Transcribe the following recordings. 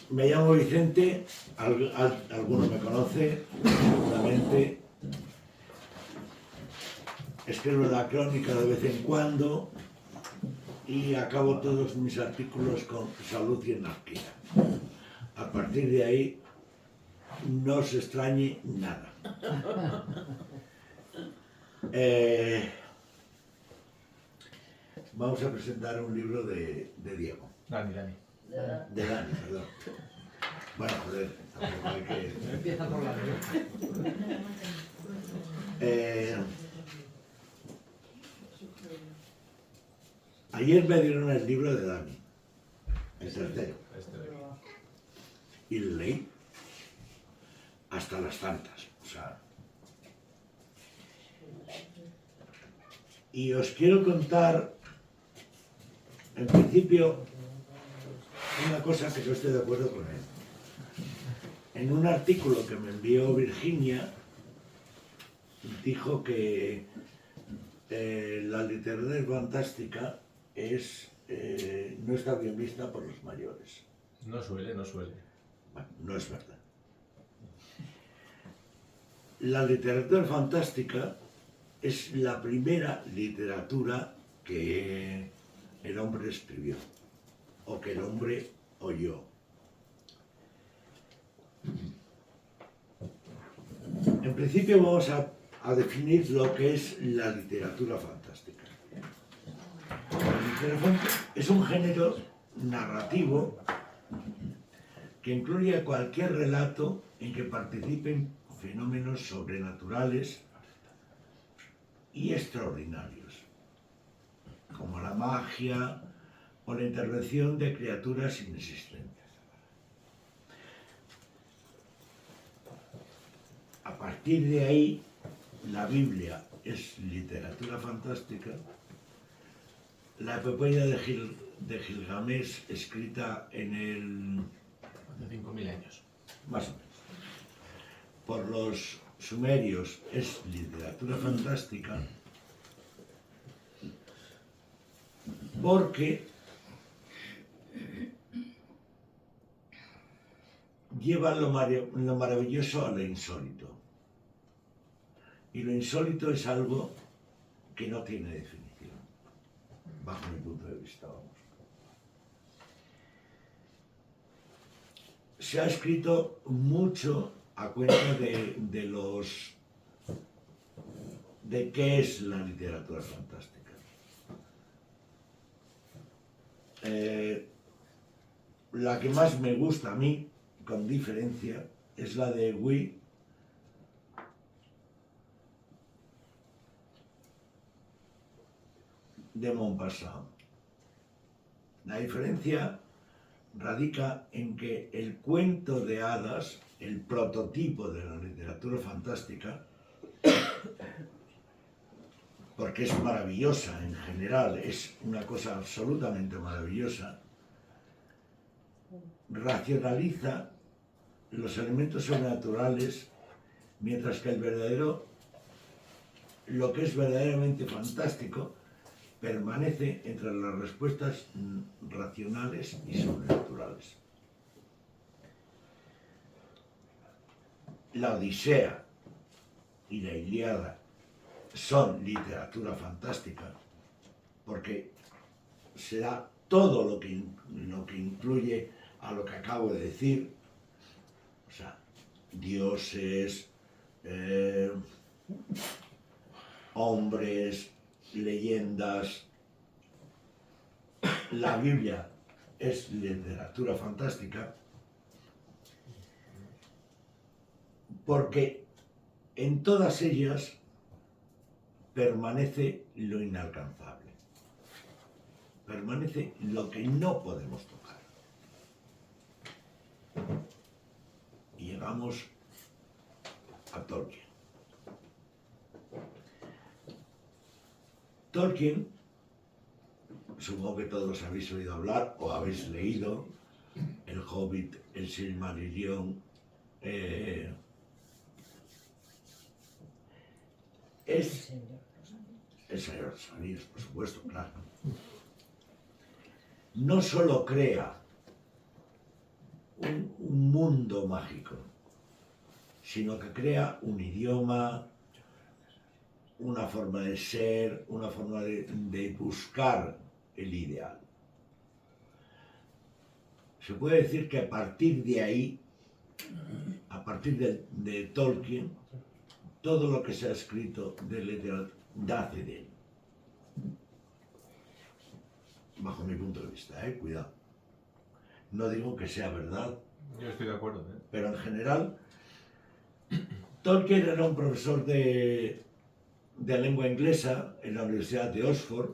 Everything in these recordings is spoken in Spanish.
Me llamo Vicente, alguno me conoce, seguramente. Escribo la crónica de vez en cuando y acabo todos mis artículos con salud y anarquía. A partir de ahí, no os extrañe nada. Vamos a presentar un libro de Diego. Dani. De Dani, perdón. Bueno, joder, tampoco hay que... Empieza por la Ayer me dieron el libro de Dani, el tercero, y lo leí hasta las tantas, o sea... Y os quiero contar, en principio, una cosa que yo estoy de acuerdo con él. En un artículo que me envió Virginia, dijo que la literatura fantástica no está bien vista por los mayores. No suele. Bueno, no es verdad. La literatura fantástica es la primera literatura que el hombre escribió, o que el hombre oyó. En principio vamos a definir lo que es la literatura fantástica. La literatura es un género narrativo que incluye cualquier relato en que participen fenómenos sobrenaturales y extraordinarios, como la magia o la intervención de criaturas inexistentes. A partir de ahí, la Biblia es literatura fantástica, la epopeya de Gilgamesh, escrita Hace 5.000 años. más o menos, por los sumerios, es literatura fantástica porque lleva lo maravilloso a lo insólito. Y lo insólito es algo que no tiene definición, bajo mi punto de vista, vamos. Se ha escrito mucho a cuenta de qué es la literatura fantástica. La que más me gusta a mí, con diferencia, es la de Guy de Maupassant. La diferencia radica en que el cuento de hadas, el prototipo de la literatura fantástica, porque es maravillosa en general, es una cosa absolutamente maravillosa, racionaliza los elementos sobrenaturales, mientras que lo que es verdaderamente fantástico, permanece entre las respuestas racionales y sobrenaturales. La Odisea y la Ilíada son literatura fantástica porque se da todo lo que incluye a lo que acabo de decir, o sea, dioses, hombres, leyendas. La Biblia es literatura fantástica porque en todas ellas permanece lo inalcanzable, permanece lo que no podemos tocar. Y llegamos a Tolkien. Tolkien, supongo que todos habéis oído hablar o habéis leído El Hobbit, El Silmarillion, es El Señor de los Anillos, por supuesto, claro. no solo crea un mundo mágico, sino que crea un idioma, una forma de ser, una forma de buscar el ideal. Se puede decir que a partir de ahí, a partir de Tolkien, todo lo que se ha escrito de literatura nace de él. Bajo mi punto de vista, cuidado. No digo que sea verdad. Yo estoy de acuerdo, Pero en general, Tolkien era un profesor de lengua inglesa en la Universidad de Oxford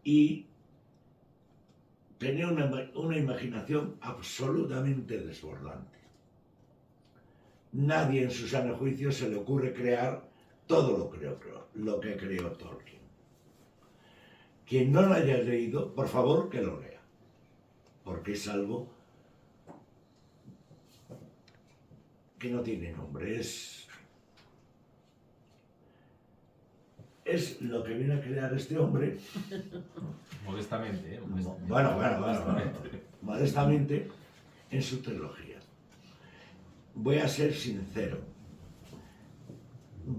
y tenía una imaginación absolutamente desbordante. Nadie en su sano juicio se le ocurre crear todo lo que creó Tolkien. Quien no lo haya leído, por favor que lo lea, porque es algo que no tiene nombre, es lo que viene a crear este hombre. Modestamente, Bueno, modestamente en su trilogía. Voy a ser sincero,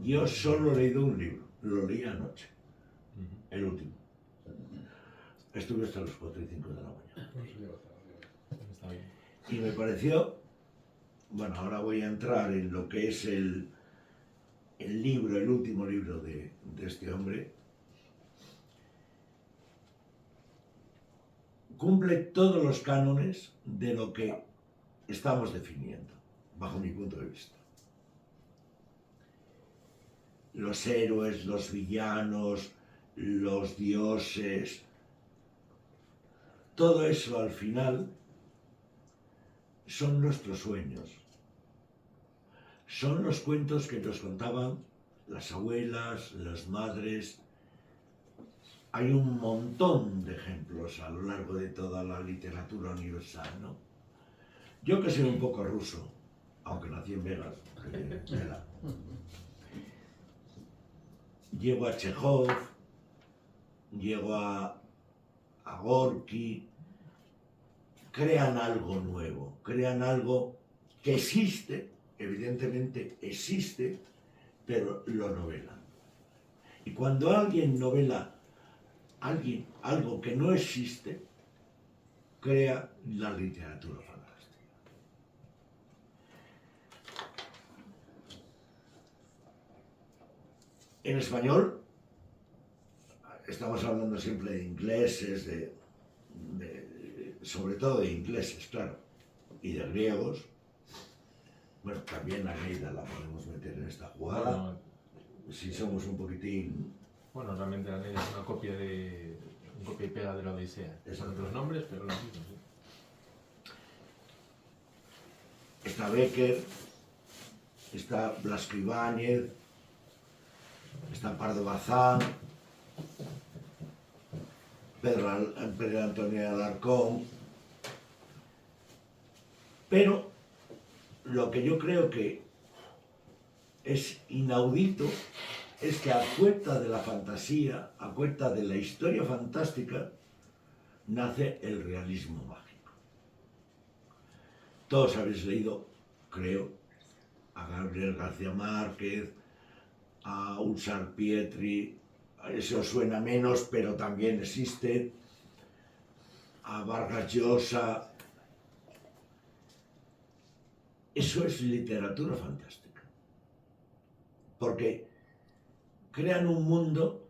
yo solo he leído un libro, lo leí anoche, el último. Estuve hasta las 4 y 5 de la mañana. Está bien. Y me pareció, bueno, ahora voy a entrar en lo que es el libro, el último libro de este hombre. Cumple todos los cánones de lo que estamos definiendo, bajo mi punto de vista. Los héroes, los villanos, los dioses, todo eso al final son nuestros sueños. Son los cuentos que nos contaban las abuelas, las madres. Hay un montón de ejemplos a lo largo de toda la literatura universal, ¿no? Yo que soy un poco ruso, aunque nací en Vegas, llego a Chekhov, llego a Gorky, crean algo nuevo, crean algo que existe, evidentemente existe, pero lo novelan. Y cuando alguien novela algo que no existe, crea la literatura fantástica. En español, estamos hablando siempre de ingleses, sobre todo de ingleses, claro, y de griegos. Bueno, también a Neida la podemos meter en esta jugada, Bueno, si somos un poquitín. bueno, realmente la Neida es una copia y pega de la Odisea. Son otros nombres, pero lo mismo, sí. Está Becker, está Blasco Ibáñez, está Pardo Bazán, Pedro Antonio de Alarcón. Pero lo que yo creo que es inaudito es que a cuenta de la fantasía, a cuenta de la historia fantástica, nace el realismo mágico. Todos habéis leído, creo, a Gabriel García Márquez, a Ulsar Pietri, eso os suena menos, pero también existe, a Vargas Llosa. Eso es literatura fantástica, porque crean un mundo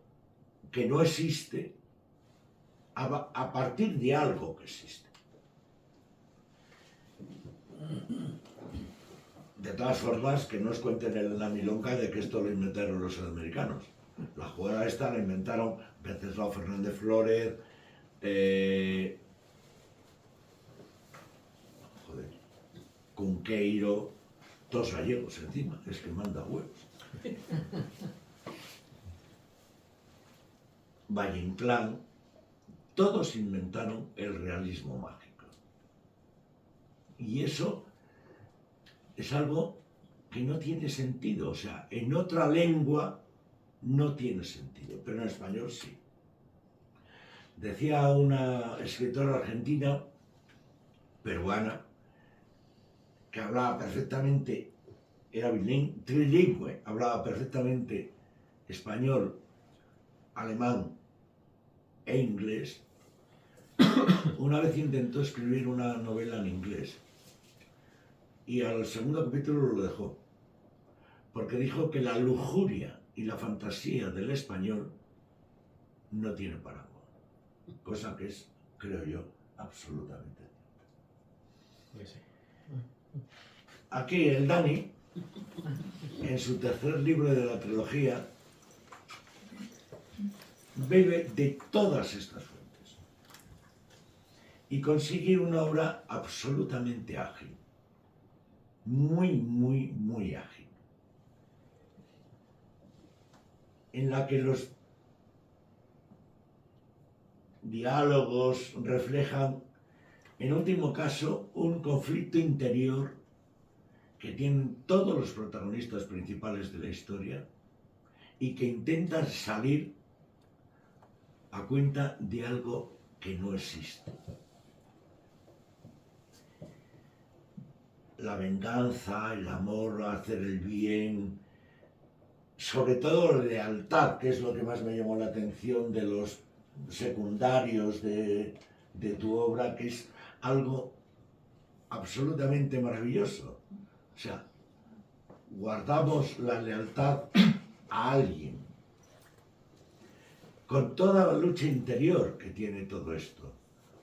que no existe a partir de algo que existe. De todas formas, que no os cuenten la milonga de que esto lo inventaron los americanos. La jugada esta la inventaron Venceslao Fernández Flórez, Cunqueiro, todos gallegos encima, es que manda huevos. Valle Inclán, todos inventaron el realismo mágico. Y eso es algo que no tiene sentido, o sea, en otra lengua no tiene sentido, pero en español sí. Decía una escritora argentina, peruana, que hablaba perfectamente, era trilingüe, hablaba perfectamente español, alemán e inglés. Una vez intentó escribir una novela en inglés y al segundo capítulo lo dejó, porque dijo que la lujuria y la fantasía del español no tiene paraguas, cosa que es, creo yo, absolutamente cierta. Pues sí. Aquí el Dani, en su tercer libro de la trilogía, bebe de todas estas fuentes y consigue una obra absolutamente ágil, muy ágil, en la que los diálogos reflejan, en último caso, un conflicto interior que tienen todos los protagonistas principales de la historia y que intentan salir a cuenta de algo que no existe. La venganza, el amor, hacer el bien, sobre todo la lealtad, que es lo que más me llamó la atención de los secundarios de tu obra, que es algo absolutamente maravilloso. O sea, guardamos la lealtad a alguien, con toda la lucha interior que tiene todo esto.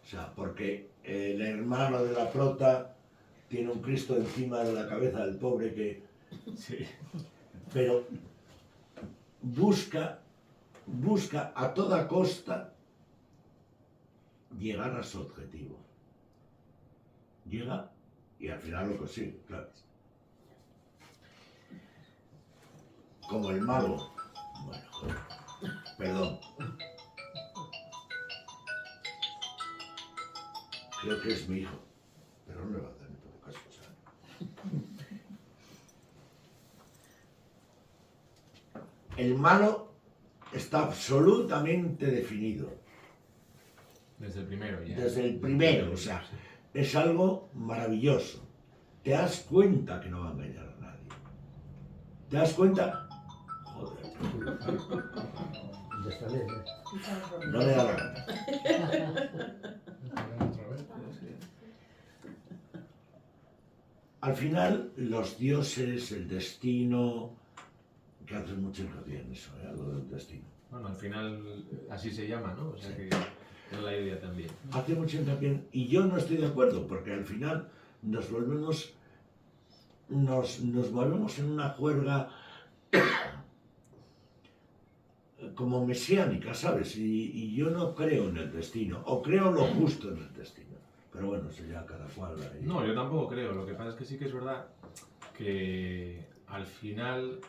O sea, porque el hermano de la prota tiene un Cristo encima de la cabeza del pobre que... Sí. Pero busca a toda costa llegar a su objetivo. Llega y al final lo consigue, claro. Como el mago. Bueno, joder. Perdón. Creo que es mi hijo. Pero no le va a hacer ni todo caso, ¿sabes? El malo está absolutamente definido. Desde el primero ya. Desde el primero, o sea, es algo maravilloso. Te das cuenta que no va a engañar a nadie. Te das cuenta... Joder. Ya está bien, ¿eh? No me da la gana. Al final, los dioses, el destino, que hacen mucho hincapié en eso, lo del destino. Bueno, al final así se llama, ¿no? O sea Sí. que es la idea también. Hace mucho hincapié y yo no estoy de acuerdo, porque al final nos volvemos en una juerga como mesiánica, ¿sabes? Y yo no creo en el destino, o creo lo justo en el destino. Pero bueno, eso ya cada cual. Ahí. No, yo tampoco creo. Lo que pasa es que sí que es verdad que al final,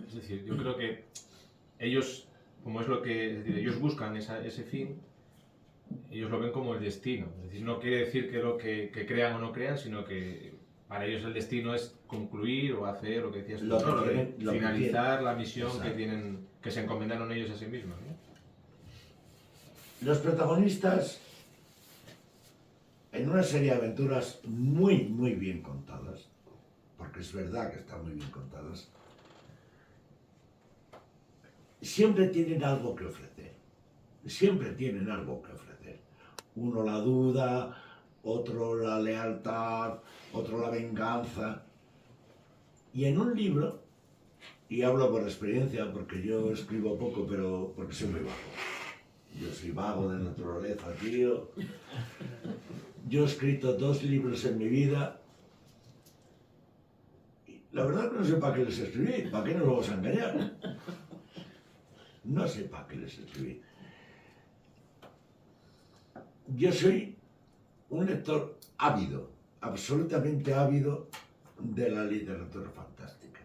es decir, yo creo que ellos, como es lo que, es decir, ellos buscan ese fin, ellos lo ven como el destino. Es decir, no quiere decir que lo que crean o no crean, sino que para ellos el destino es concluir o hacer lo que decías tú, Lo que ¿no? quieren, lo que finalizar quieren. la misión Exacto. que tienen, que se encomendaron ellos a sí mismos, ¿no? Los protagonistas, en una serie de aventuras muy bien contadas, porque es verdad que están muy bien contadas, siempre tienen algo que ofrecer. Siempre tienen algo que ofrecer. Uno la duda, otro la lealtad, otro la venganza. Y en un libro, y hablo por experiencia, porque yo escribo poco, pero porque soy muy vago. Yo soy vago de naturaleza, tío. Yo he escrito 2 libros en mi vida. Y la verdad que no sé para qué les escribí, para qué nos vamos a engañar. No sé para qué les escribí. Yo soy un lector ávido, absolutamente ávido de la literatura fantástica.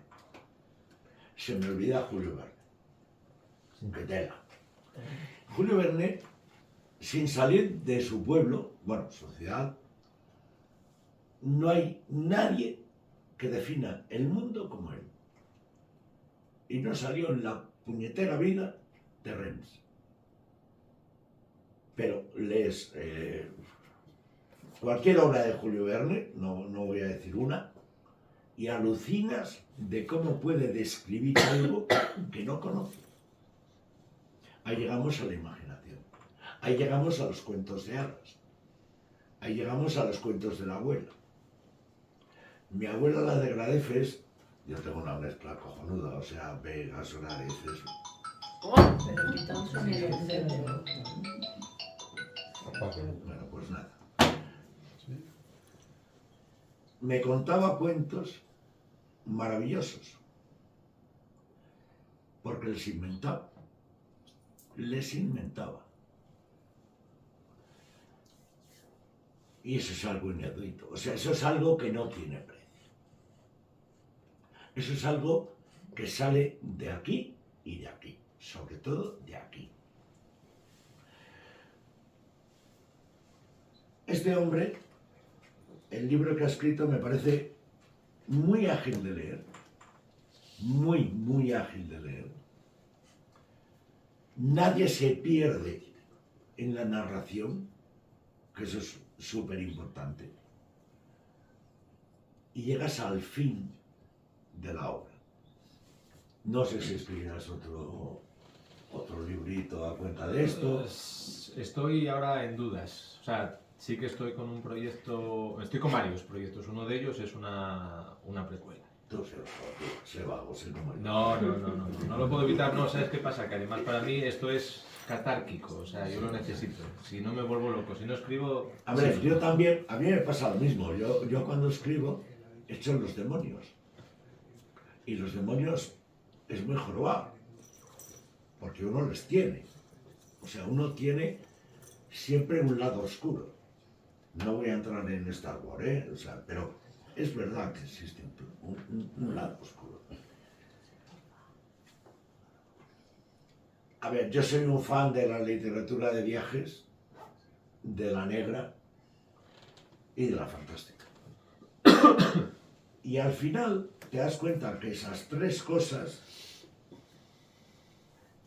Se me olvida Julio Verne. ¡Qué tela! Julio Verne, sin salir de su pueblo, bueno, su ciudad, no hay nadie que defina el mundo como él. Y no salió en la puñetera vida de Rennes. pero lees cualquier obra de Julio Verne, no voy a decir una, y alucinas de cómo puede describir algo que no conoce. Ahí llegamos a la imaginación, ahí llegamos a los cuentos de hadas, ahí llegamos a los cuentos de la abuela. Mi abuela, la de Gradefes, yo tengo una mezcla cojonuda, o sea, vegas, gradeces. Oh, pero quitamos un cerebro. Bueno, pues nada. Me contaba cuentos maravillosos, porque les inventaba. Y eso es algo inaudito, o sea, eso es algo que no tiene precio. Eso es algo que sale de aquí y de aquí, sobre todo de aquí. Este hombre, el libro que ha escrito me parece muy ágil de leer, muy ágil de leer. Nadie se pierde en la narración, que eso es súper importante. Y llegas al fin de la obra. No sé si escribirás otro librito a cuenta de esto. Estoy ahora en dudas. O sea, sí que estoy con un proyecto, estoy con varios proyectos. Uno de ellos es una precuela. Tú se vago, se no muere. No lo puedo evitar. No, ¿sabes qué pasa? Que además para mí esto es catárquico. O sea, yo lo necesito. Si no me vuelvo loco, si no escribo... A ver, sí. yo también, a mí me pasa lo mismo. Yo cuando escribo, echo en los demonios. Y los demonios es muy jorobado, porque uno les tiene. O sea, uno tiene siempre un lado oscuro. No voy a entrar en Star Wars, o sea, pero es verdad que existe un lado oscuro. A ver, yo soy un fan de la literatura de viajes, de la negra y de la fantástica. Y al final te das cuenta que esas tres cosas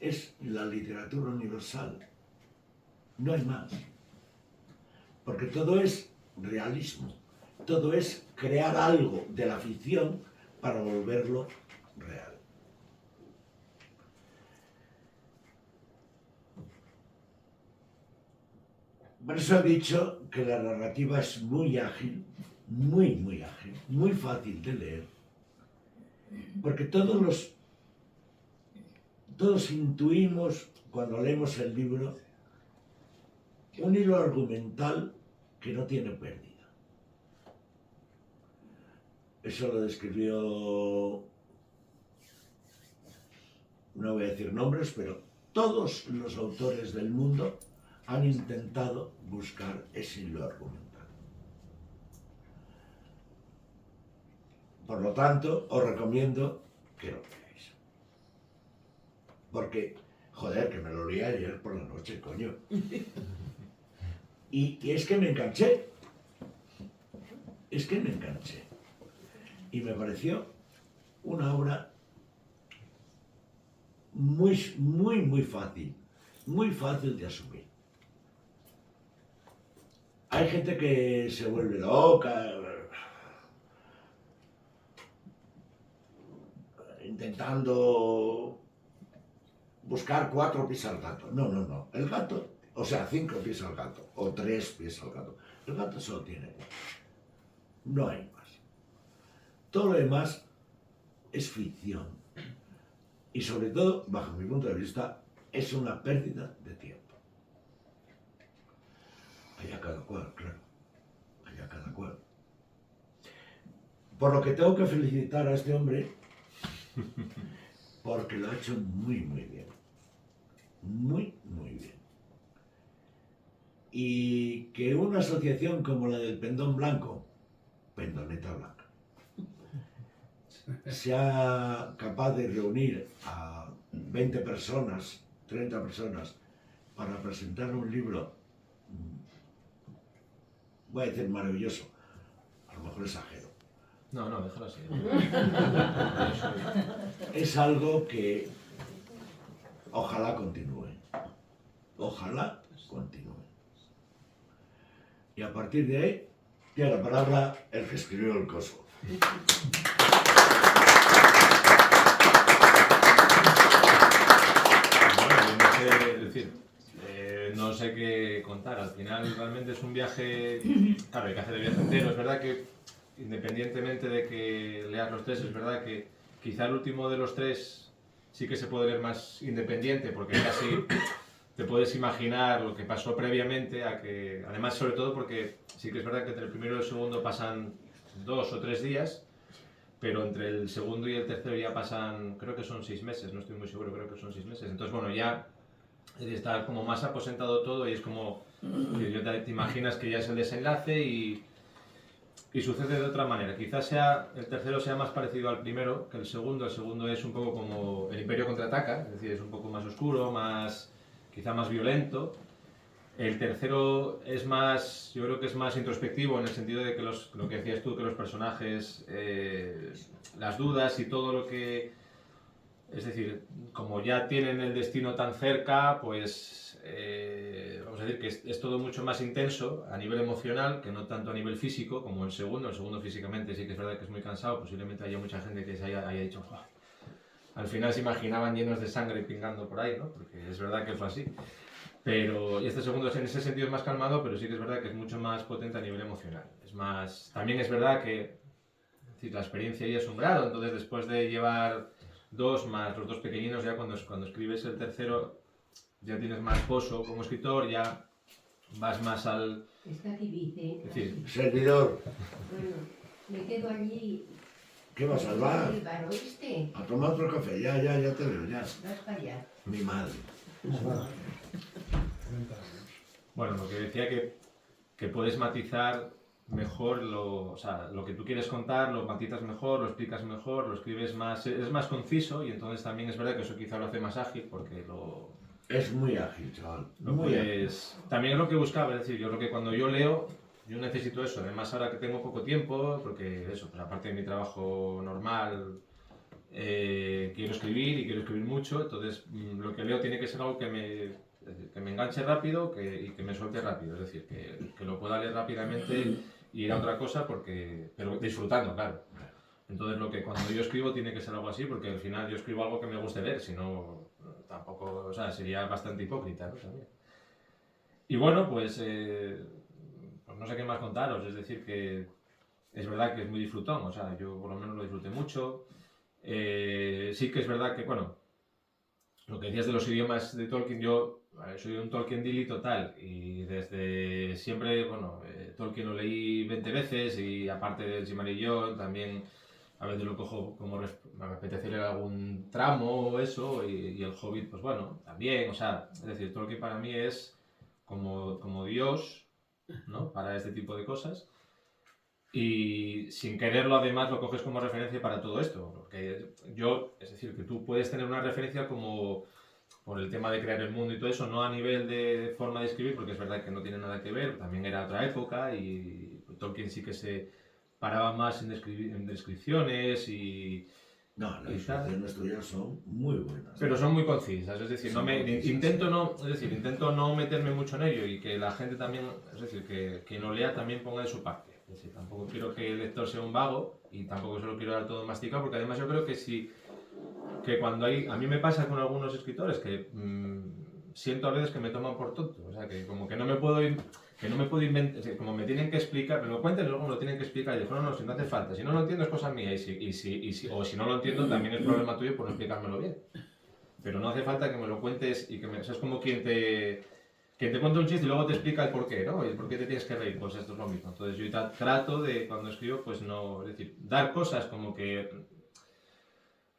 es la literatura universal. No hay más. Porque todo es realismo. Todo es crear algo de la ficción para volverlo real. Por eso he dicho que la narrativa es muy ágil, muy ágil, muy fácil de leer, porque todos intuimos cuando leemos el libro un hilo argumental que no tiene pérdida. Eso lo describió, no voy a decir nombres, pero todos los autores del mundo han intentado buscar ese hilo argumental. Por lo tanto, os recomiendo que lo leáis. Porque, joder, que me lo leí ayer por la noche, coño. Y es que me enganché. Y me pareció una obra muy fácil. Muy fácil de asumir. Hay gente que se vuelve loca, intentando buscar 4 pies al gato. No. El gato, o sea, 5 pies al gato, o 3 pies al gato. El gato solo tiene 1. No hay más. Todo lo demás es ficción. Y sobre todo, bajo mi punto de vista, es una pérdida de tiempo. Allá cada cual, claro. Allá cada cual. Por lo que tengo que felicitar a este hombre, porque lo ha hecho muy bien. Muy bien. Y que una asociación como la del Pendón Blanco, Pendoneta Blanca, sea capaz de reunir a 20 personas, 30 personas, para presentar un libro, voy a decir maravilloso, a lo mejor exagero. No, déjalo así. Es algo que ojalá continúe. ojalá continúe. Y a partir de ahí, tiene la palabra el que escribió el coso. Bueno, yo no sé, es decir, no sé qué contar. Al final realmente es un viaje, claro, hay que hacer el viaje entero. Es verdad que independientemente de que leas los tres, es verdad que quizá el último de los tres sí que se puede leer más independiente, porque casi te puedes imaginar lo que pasó previamente a que, además sobre todo porque sí que es verdad que entre el primero y el segundo pasan 2 o 3 días, pero entre el segundo y el tercero ya pasan, creo que son 6 meses, no estoy muy seguro, creo que son 6 meses. Entonces, bueno, ya está como más aposentado todo y es como que te imaginas que ya es el desenlace y sucede de otra manera. Quizás sea, el tercero sea más parecido al primero que el segundo. El segundo es un poco como el Imperio contraataca, es decir, es un poco más oscuro, quizá más violento. El tercero es más, yo creo que es más introspectivo en el sentido de que lo que decías tú, que los personajes, las dudas y todo lo que... Es decir, como ya tienen el destino tan cerca, pues vamos a decir que es todo mucho más intenso a nivel emocional, que no tanto a nivel físico como el segundo. El segundo físicamente sí que es verdad que es muy cansado, posiblemente haya mucha gente que se haya dicho, "Buah". Al final se imaginaban llenos de sangre pingando por ahí, ¿no? Porque es verdad que fue así. Pero, y este segundo en ese sentido es más calmado, pero sí que es verdad que es mucho más potente a nivel emocional. Es más, también es verdad que es decir, la experiencia ya es un grado, entonces después de llevar 2 más los 2 pequeñinos, ya cuando escribes el tercero ya tienes más pozo como escritor, ya vas más al... Está aquí, dice. Es decir, Servidor, Bueno, me quedo allí. ¿qué vas al bar? El bar, ¿oíste? A tomar otro café, ya te veo, ya. Vas para allá. Mi madre. bueno, lo que decía que puedes matizar mejor o sea, lo que tú quieres contar, lo matizas mejor, lo explicas mejor, lo escribes más, es más conciso y entonces también es verdad que eso quizá lo hace más ágil porque Es muy ágil, chaval. Muy ágil. también es lo que buscaba, es decir, yo creo que cuando yo leo, yo necesito eso, además ahora que tengo poco tiempo, porque eso, pues aparte de mi trabajo normal, quiero escribir y quiero escribir mucho, entonces lo que leo tiene que ser algo que me enganche rápido y que me suelte rápido, es decir, que lo pueda leer rápidamente y ir a otra cosa, pero disfrutando, claro. Entonces cuando yo escribo tiene que ser algo así, porque al final yo escribo algo que me guste leer, si no, tampoco, o sea, sería bastante hipócrita, ¿no? También. Y bueno, pues no sé qué más contaros, es decir, que es verdad que es muy disfrutón, o sea, yo por lo menos lo disfruté mucho. Sí que es verdad que, bueno, lo que decías de los idiomas de Tolkien, yo soy un Tolkien Dilly total y desde siempre, bueno, Tolkien lo leí 20 veces y aparte del Silmarillion también a veces lo cojo como me apetece leer algún tramo o eso y el Hobbit, pues bueno, también, o sea, es decir, Tolkien para mí es como Dios, ¿no? Para este tipo de cosas. Y sin quererlo además lo coges como referencia para todo esto, porque es decir, que tú puedes tener una referencia como por el tema de crear el mundo y todo eso, no a nivel de forma de escribir, porque es verdad que no tiene nada que ver, también era otra época y Tolkien sí que se paraba más en descripciones y... No, las descripciones tuyas son muy buenas. Pero son muy concisas, es decir, intento no meterme mucho en ello y que la gente también, es decir, que quien lo lea también ponga de su parte. Es decir, tampoco quiero que el lector sea un vago y tampoco se lo quiero dar todo masticado, porque además yo creo que cuando a mí me pasa con algunos escritores que siento a veces que me toman por tonto, o sea, que como que no me puedo inventar, como me tienen que explicar, me lo cuenten y luego me lo tienen que explicar y digo, no, si no hace falta, si no lo entiendo es cosa mía o si no lo entiendo también es problema tuyo por no explicármelo bien. Pero no hace falta que me lo cuentes y es como quien te cuenta un chiste y luego te explica el porqué, ¿no? Y el por qué te tienes que reír, pues esto es lo mismo. Entonces yo trato de, cuando escribo, pues no, es decir, dar cosas como que...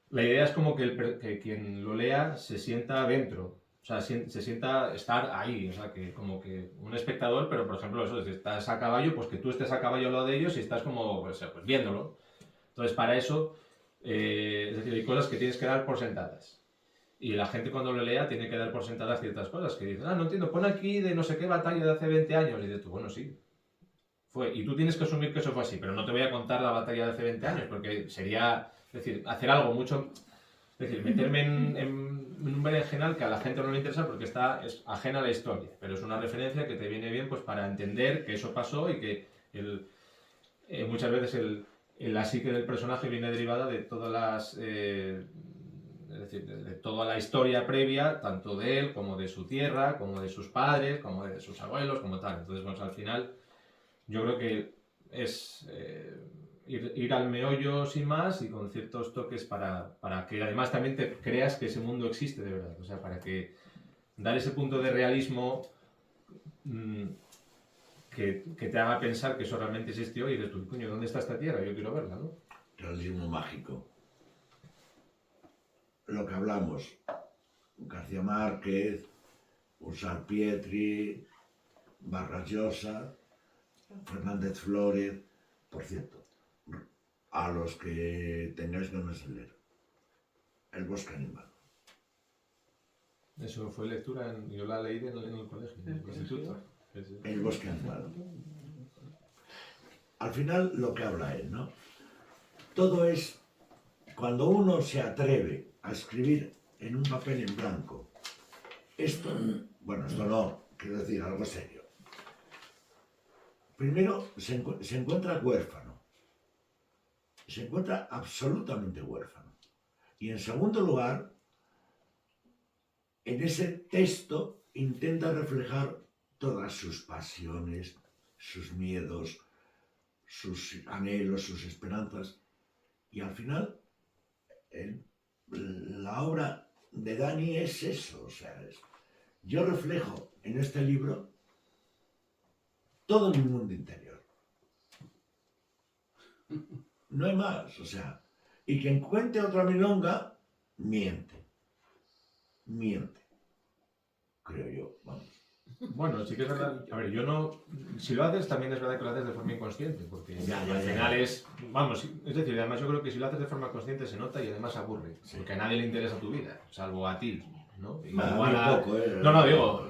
La idea es como que quien lo lea se sienta dentro, o sea, se sienta estar ahí, o sea, que como que un espectador, pero por ejemplo eso, si estás a caballo, pues que tú estés a caballo al lado de ellos y estás como, pues viéndolo. Entonces para eso, es decir, hay cosas que tienes que dar por sentadas. Y la gente cuando lo lea tiene que dar por sentadas ciertas cosas, que dicen, no entiendo, pon aquí de no sé qué batalla de hace 20 años, y dices tú, bueno, sí, fue, y tú tienes que asumir que eso fue así, pero no te voy a contar la batalla de hace 20 años, porque sería, es decir, hacer algo mucho... decir, meterme en un berenjenal que a la gente no le interesa porque es ajena a la historia, pero es una referencia que te viene bien pues para entender que eso pasó y que muchas veces la psique del personaje viene derivada de todas las... es decir, de toda la historia previa, tanto de él como de su tierra, como de sus padres, como de sus abuelos, como tal. Entonces, pues al final, yo creo que es ir al meollo sin más y con ciertos toques para que además también te creas que ese mundo existe de verdad. O sea, para que dar ese punto de realismo que te haga pensar que eso realmente existió y dices tú, coño, ¿dónde está esta tierra? Yo quiero verla, ¿no? Realismo mágico. Lo que hablamos, García Márquez, Usar Pietri, Vargas Llosa, Fernández Flórez, por cierto, a los que tengáis ganas de leer, El bosque animal. Eso fue lectura, yo la leí en el colegio, en el instituto. El bosque animal. Al final lo que habla él, ¿no? Todo es cuando uno se atreve a escribir en un papel en blanco. Esto, bueno, esto no, quiero decir algo serio. Primero se encuentra huérfano. Se encuentra absolutamente huérfano. Y en segundo lugar, en ese texto intenta reflejar todas sus pasiones, sus miedos, sus anhelos, sus esperanzas. Y al final, la obra de Dani es eso. O sea, yo reflejo en este libro todo mi mundo interior. No hay más, o sea, y quien cuente otra milonga, miente, creo yo, vamos. Bueno, sí que es verdad. A ver, yo no. Si lo haces, también es verdad que lo haces de forma inconsciente, porque Ya, al final es. Vamos, es decir, además yo creo que si lo haces de forma consciente se nota y además aburre, Sí. porque a nadie le interesa tu vida, salvo a ti, ¿no? Igual a poco, No, digo,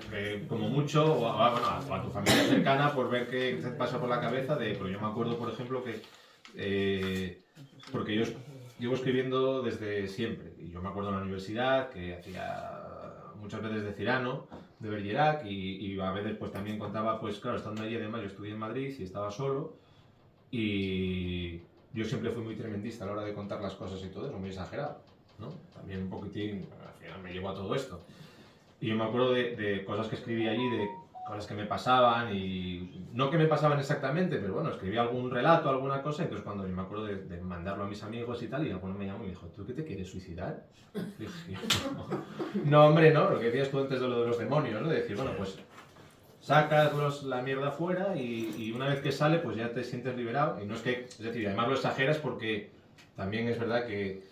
que como mucho, o a tu familia cercana por ver qué te pasa por la cabeza de. Pero yo me acuerdo, por ejemplo, que. Porque yo llevo escribiendo desde siempre, y yo me acuerdo en la universidad que hacía muchas veces de Cirano, de Bergerac, y a veces pues también contaba, pues claro, estando allí además yo estudié en Madrid y estaba solo, y yo siempre fui muy tremendista a la hora de contar las cosas y todo eso, muy exagerado, ¿no? También un poquitín, al final me llevó a todo esto. Y yo me acuerdo de cosas que escribí allí, de cosas que me pasaban, y no que me pasaban exactamente, pero bueno, escribí algún relato, alguna cosa, entonces cuando yo me acuerdo de mandarlo a mis amigos y tal, y alguno me llamó y me dijo, ¿tú qué te quieres suicidar? Y dije, no, hombre, no, lo que decías tú antes de lo de los demonios, ¿no? De decir, bueno, pues sacas la mierda fuera y una vez que sale, pues ya te sientes liberado, y no es que, es decir, además lo exageras porque también es verdad que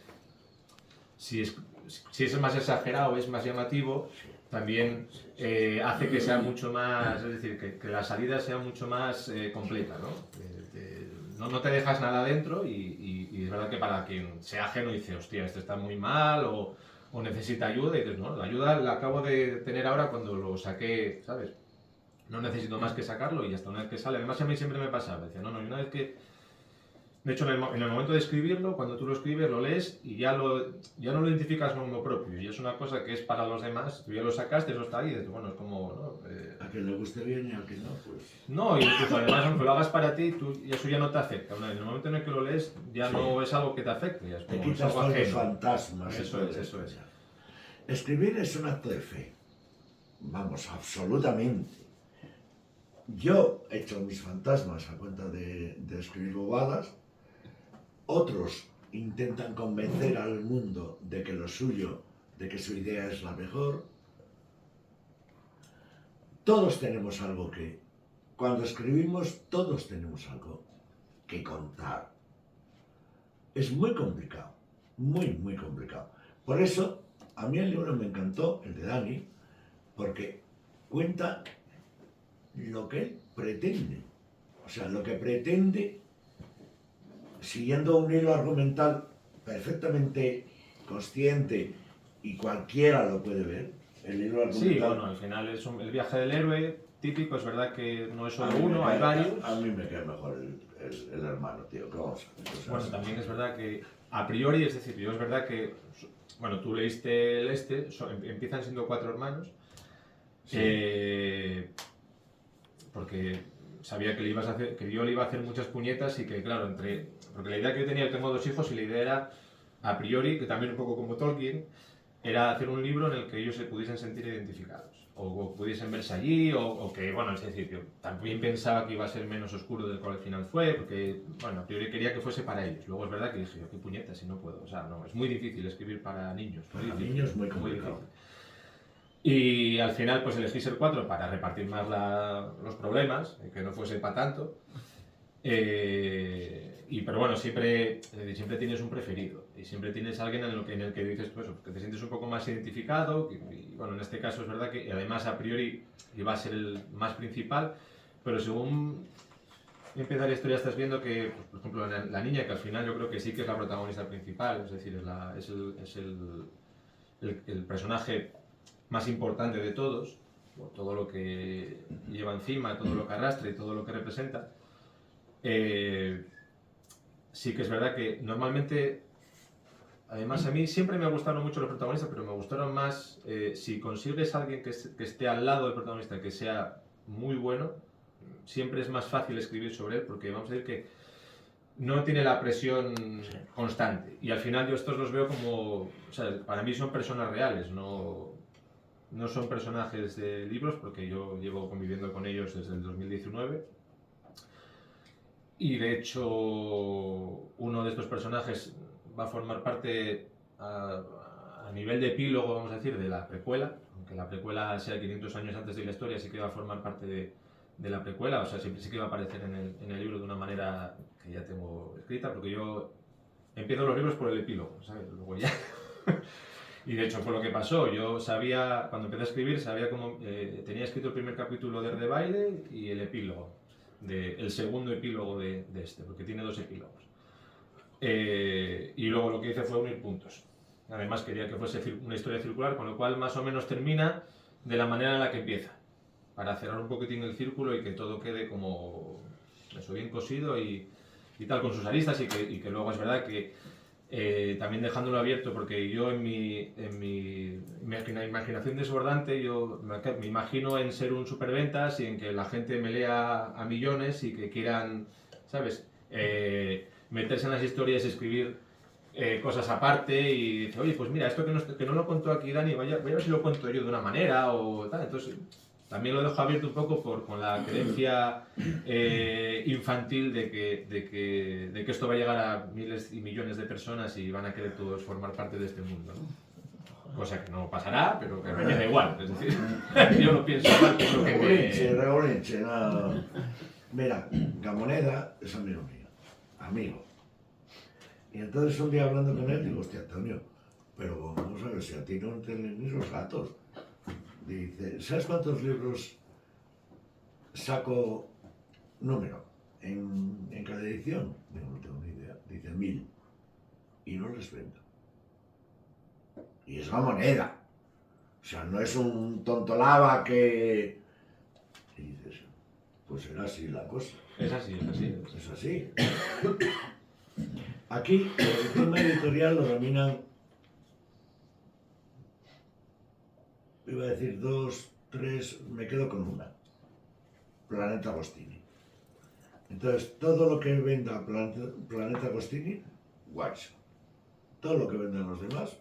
si es más exagerado, es más llamativo, también hace que sea mucho más, es decir, que la salida sea mucho más completa, ¿no? No te dejas nada dentro y es verdad que para quien sea ajeno dice, hostia, esto está muy mal o necesita ayuda, y dices, no, la ayuda la acabo de tener ahora cuando lo saqué, ¿sabes? No necesito más que sacarlo y hasta una vez que sale. Además a mí siempre me pasaba, decía, no, y una vez que... De hecho, en el momento de escribirlo, cuando tú lo escribes, lo lees y ya no lo identificas como propio. Y es una cosa que es para los demás. Tú ya lo sacaste, eso está ahí. Y dices, bueno, es como... ¿no? A quien le guste bien y a quien no, pues... No, y incluso además, aunque lo hagas para ti, eso ya no te afecta. En el momento en el que lo lees, ya Sí. no es algo que te afecte. Ya es Te como, es quitas algo todos los ajeno. fantasmas. Eso es. Escribir es un acto de fe. Vamos, absolutamente. Yo he hecho mis fantasmas a cuenta de escribir bobadas. Otros intentan convencer al mundo de que lo suyo, de que su idea es la mejor. Todos tenemos algo que... Cuando escribimos, todos tenemos algo que contar. Es muy complicado, muy complicado. Por eso, a mí el libro me encantó, el de Dani, porque cuenta lo que él pretende. O sea, lo que pretende, siguiendo un hilo argumental perfectamente consciente y cualquiera lo puede ver. El hilo argumental. Sí, bueno, al final es el viaje del héroe típico. Es verdad que no es solo A mí uno, hay varios. A mí me cae mejor el hermano, tío. ¿Qué vamos a hacer? O sea, Bueno, también es verdad que a priori, es decir, yo es verdad que, bueno, tú leíste empiezan siendo 4 hermanos, Sí. porque sabía que, que yo le iba a hacer muchas puñetas y que, claro, porque la idea que yo tenía, yo tengo 2 hijos y la idea era, a priori, que también un poco como Tolkien, era hacer un libro en el que ellos se pudiesen sentir identificados, o pudiesen verse allí, o que, bueno, es decir, yo también pensaba que iba a ser menos oscuro del cual al final fue, porque, bueno, a priori quería que fuese para ellos. Luego es verdad que dije, qué puñetas, si no puedo, o sea, no, es muy difícil escribir para niños. Para difícil, niños muy complicado. difícil. Y al final pues elegí ser 4 para repartir más los problemas, que no fuese para tanto. Pero bueno, siempre tienes un preferido y siempre tienes alguien en el que dices, pues, que te sientes un poco más identificado. Y bueno, en este caso es verdad que además a priori iba a ser el más principal, pero según empieza la historia estás viendo que, pues, por ejemplo, la niña, que al final yo creo que sí que es la protagonista principal, es decir, es el personaje más importante de todos, por todo lo que lleva encima, todo lo que arrastra y todo lo que representa. Sí que es verdad que normalmente, además a mí siempre me gustaron mucho los protagonistas, pero me gustaron más si consigues a alguien que esté al lado del protagonista, que sea muy bueno, siempre es más fácil escribir sobre él, porque vamos a decir que no tiene la presión constante. Y al final yo estos los veo como, o sea, para mí son personas reales, no son personajes de libros, porque yo llevo conviviendo con ellos desde el 2019. Y de hecho, uno de estos personajes va a formar parte a nivel de epílogo, vamos a decir, de la precuela. Aunque la precuela sea 500 años antes de la historia, sí que va a formar parte de la precuela. O sea, siempre sí que va a aparecer en el libro de una manera que ya tengo escrita, porque yo empiezo los libros por el epílogo, ¿sabes? Luego ya... Y de hecho fue lo que pasó. Yo sabía, cuando empecé a escribir, sabía cómo tenía escrito el primer capítulo de The Baile y el epílogo, el segundo epílogo de este, porque tiene 2 epílogos. Y luego lo que hice fue unir puntos. Además quería que fuese una historia circular, con lo cual más o menos termina de la manera en la que empieza, para cerrar un poquitín el círculo y que todo quede como eso, bien cosido y tal, con sus aristas, y que luego es verdad que también dejándolo abierto, porque yo en mi imaginación desbordante yo me imagino en ser un superventas y en que la gente me lea a millones y que quieran, ¿sabes? Meterse en las historias y escribir cosas aparte y dice, oye, pues mira, esto que no lo contó aquí Dani, voy a ver si lo cuento yo de una manera o tal. Entonces también lo dejo abierto un poco con la creencia infantil de que esto va a llegar a miles y millones de personas y van a querer todos formar parte de este mundo, ¿no? Cosa que no pasará, pero que me da igual. Es decir, yo lo pienso igual, pero que Regolinche, nada. Mira, Gamoneda es amigo mío, amigo. Y entonces un día hablando con él, digo, hostia, Antonio, pero vamos a ver si a ti no te leen ni los gatos. Dice, ¿sabes cuántos libros saco número en cada edición? Digo, no tengo ni idea. Dice, 1000. Y no les vendo. Y es la moneda. O sea, no es un tontolaba que... Y dices, pues era así la cosa. es así. Es así. Aquí el tema editorial lo dominan, iba a decir 2, 3, me quedo con una. Planeta Agostini. Entonces, todo lo que venda Planeta Agostini, guacho. Todo lo que vendan los demás,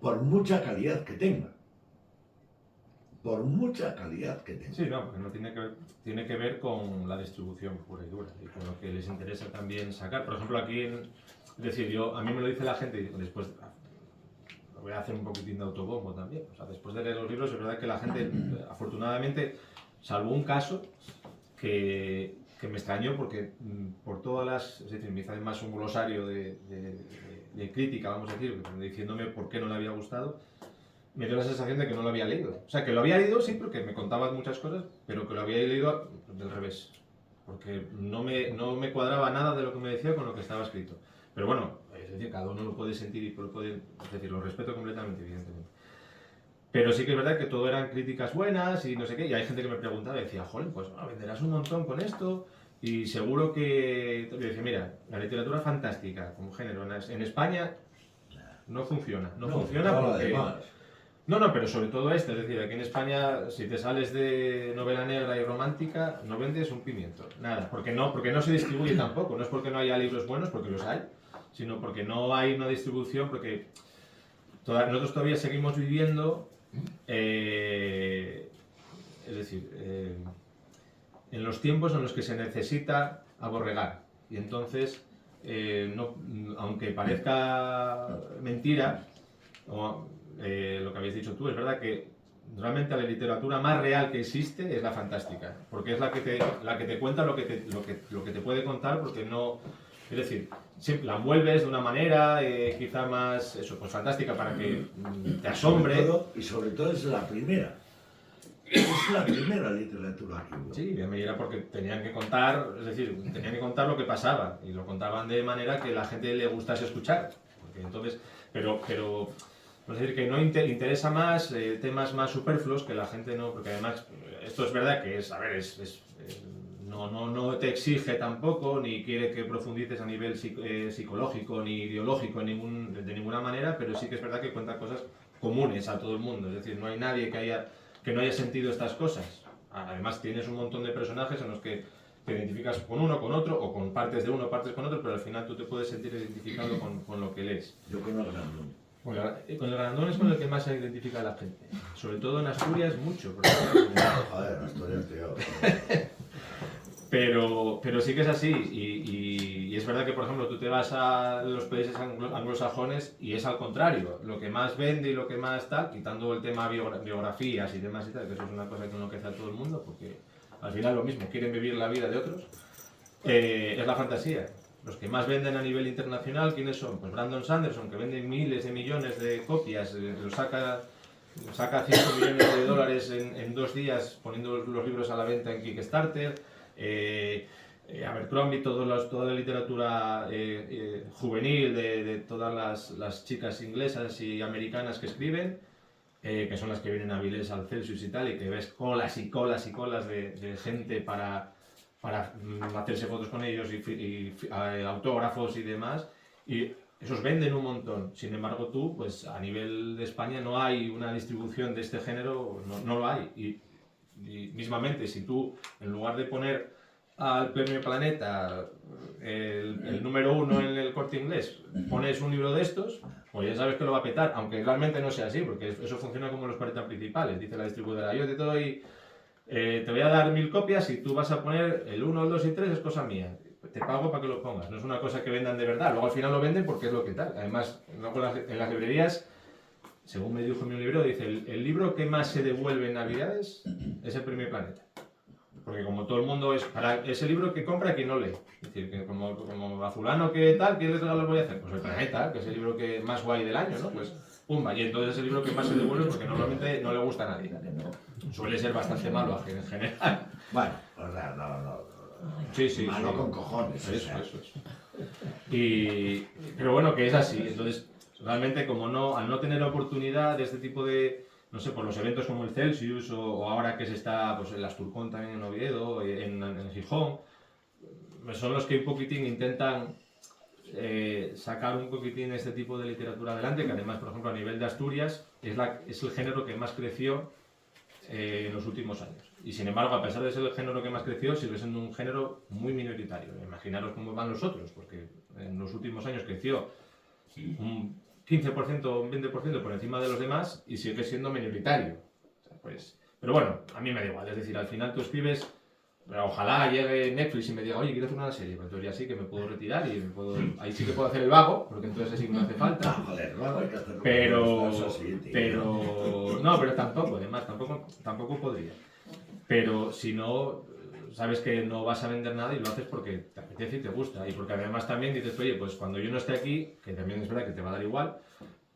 por mucha calidad que tenga. Por mucha calidad que tenga. Sí, no, porque no tiene que ver con la distribución pura y dura y con lo que les interesa también sacar. Por ejemplo, aquí, es decir, a mí me lo dice la gente y después lo voy a hacer un poquitín de autobombo también. O sea, después de leer los libros, es verdad que la gente, afortunadamente, salvo un caso que me extrañó porque por todas las, es decir, me hizo además un glosario de crítica, vamos a decir, diciéndome por qué no le había gustado. Me dio la sensación de que no lo había leído. O sea, que lo había leído sí, porque me contaba muchas cosas, pero que lo había leído del revés. Porque no me cuadraba nada de lo que me decía con lo que estaba escrito. Pero bueno, es decir, cada uno lo puede sentir y lo puede... Es decir, lo respeto completamente, evidentemente. Pero sí que es verdad que todo eran críticas buenas y no sé qué. Y hay gente que me preguntaba y decía, joder, pues bueno, venderás un montón con esto. y seguro que te dice, mira, la literatura fantástica como género en España no funciona. No funciona todo lo porque... demás. No, pero sobre todo este, es decir, aquí en España, si te sales de novela negra y romántica, no vendes un pimiento, nada, porque no se distribuye tampoco, no es porque no haya libros buenos, porque los hay, sino porque no hay una distribución, porque nosotros todavía seguimos viviendo, es decir, en los tiempos en los que se necesita aborregar, y entonces, aunque parezca mentira, lo que habéis dicho tú, es verdad que realmente la literatura más real que existe es la fantástica, porque es la que te cuenta lo que te puede contar, porque no, es decir, siempre la envuelves de una manera quizá más, eso, pues fantástica para que te asombre. Sobre todo es la primera. Es la primera literatura que hubo. Sí, de manera porque tenían que contar, es decir, tenían que contar lo que pasaba, y lo contaban de manera que la gente le gustase escuchar, porque entonces, pero es decir, que no interesa más temas más superfluos que la gente no, porque además esto es verdad que es, a ver, no te exige tampoco, ni quiere que profundices a nivel psicológico ni ideológico de ninguna manera, pero sí que es verdad que cuenta cosas comunes a todo el mundo, es decir, no hay nadie que no haya sentido estas cosas. Además tienes un montón de personajes en los que te identificas con uno, con otro, o con partes de uno, partes con otro, pero al final tú te puedes sentir identificado con lo que lees. Yo con el Grandón. Bueno, con el Grandón es con el que más se identifica la gente. Sobre todo en Asturias, mucho. Porque... Joder, Asturias, tío. Pero sí que es así. Y es verdad que, por ejemplo, tú te vas a los países anglosajones y es al contrario. Lo que más vende y lo que más tal, quitando el tema biografías y demás y tal, que eso es una cosa que enloquece a todo el mundo, porque al final lo mismo, quieren vivir la vida de otros, es la fantasía. Los que más venden a nivel internacional, ¿quiénes son? Pues Brandon Sanderson, que vende miles de millones de copias, lo saca 5 millones de dólares en 2 días poniendo los libros a la venta en Kickstarter. Abercrombie, toda la literatura juvenil de todas las chicas inglesas y americanas que escriben, que son las que vienen a Avilés al Celsius y tal, y que ves colas y colas y colas de gente para hacerse fotos con ellos y autógrafos y demás, y esos venden un montón. Sin embargo, tú, pues a nivel de España no hay una distribución de este género, no lo hay. Y mismamente, si tú, en lugar de poner al Premio Planeta el número 1 en el Corte Inglés, pones un libro de estos, pues ya sabes que lo va a petar, aunque realmente no sea así, porque eso funciona como los 40 principales. Dice la distribuidora, yo te voy a dar 1000 copias y tú vas a poner el 1, el 2 y 3, es cosa mía. Te pago para que lo pongas. No es una cosa que vendan de verdad. Luego al final lo venden porque es lo que tal. Además, en las librerías, según me dijo mi librero, dice, el libro que más se devuelve en Navidades es el Premio Planeta. Porque como todo el mundo es para ese libro que compra quien no lee. Es decir, que como a fulano que tal, ¿qué regalo voy a hacer? Pues el Planeta, que es el libro que más guay del año, ¿no? Pues pumba, y entonces es el libro que más se devuelve porque normalmente no le gusta a nadie. Suele ser bastante malo en general. Bueno, o sea, no. Sí. Malo con cojones. Eso. Pero bueno, que es así. Entonces, realmente como al no tener oportunidad de este tipo de, no sé, por los eventos como el Celsius o ahora que se está, pues el Asturcón también en Oviedo, en Gijón, son los que un poquitín intentan sacar un poquitín este tipo de literatura adelante, que además, por ejemplo, a nivel de Asturias es el género que más creció en los últimos años. Y sin embargo, a pesar de ser el género que más creció, sigue siendo un género muy minoritario. Imaginaros cómo van los otros, porque en los últimos años creció un 15% o un 20% por encima de los demás y sigue siendo minoritario. O sea, pues, pero bueno, a mí me da igual. Es decir, al final tú escribes, ojalá llegue Netflix y me diga, oye, quiero hacer una serie. Pues entonces ya sí que me puedo retirar y ahí sí que puedo hacer el vago, porque entonces sí que no hace falta. Joder, vago hay que hacerlo. Pero tampoco, además, tampoco podría. Pero si no, sabes que no vas a vender nada y lo haces porque te apetece y te gusta. Y porque además también dices, oye, pues cuando yo no esté aquí, que también es verdad que te va a dar igual,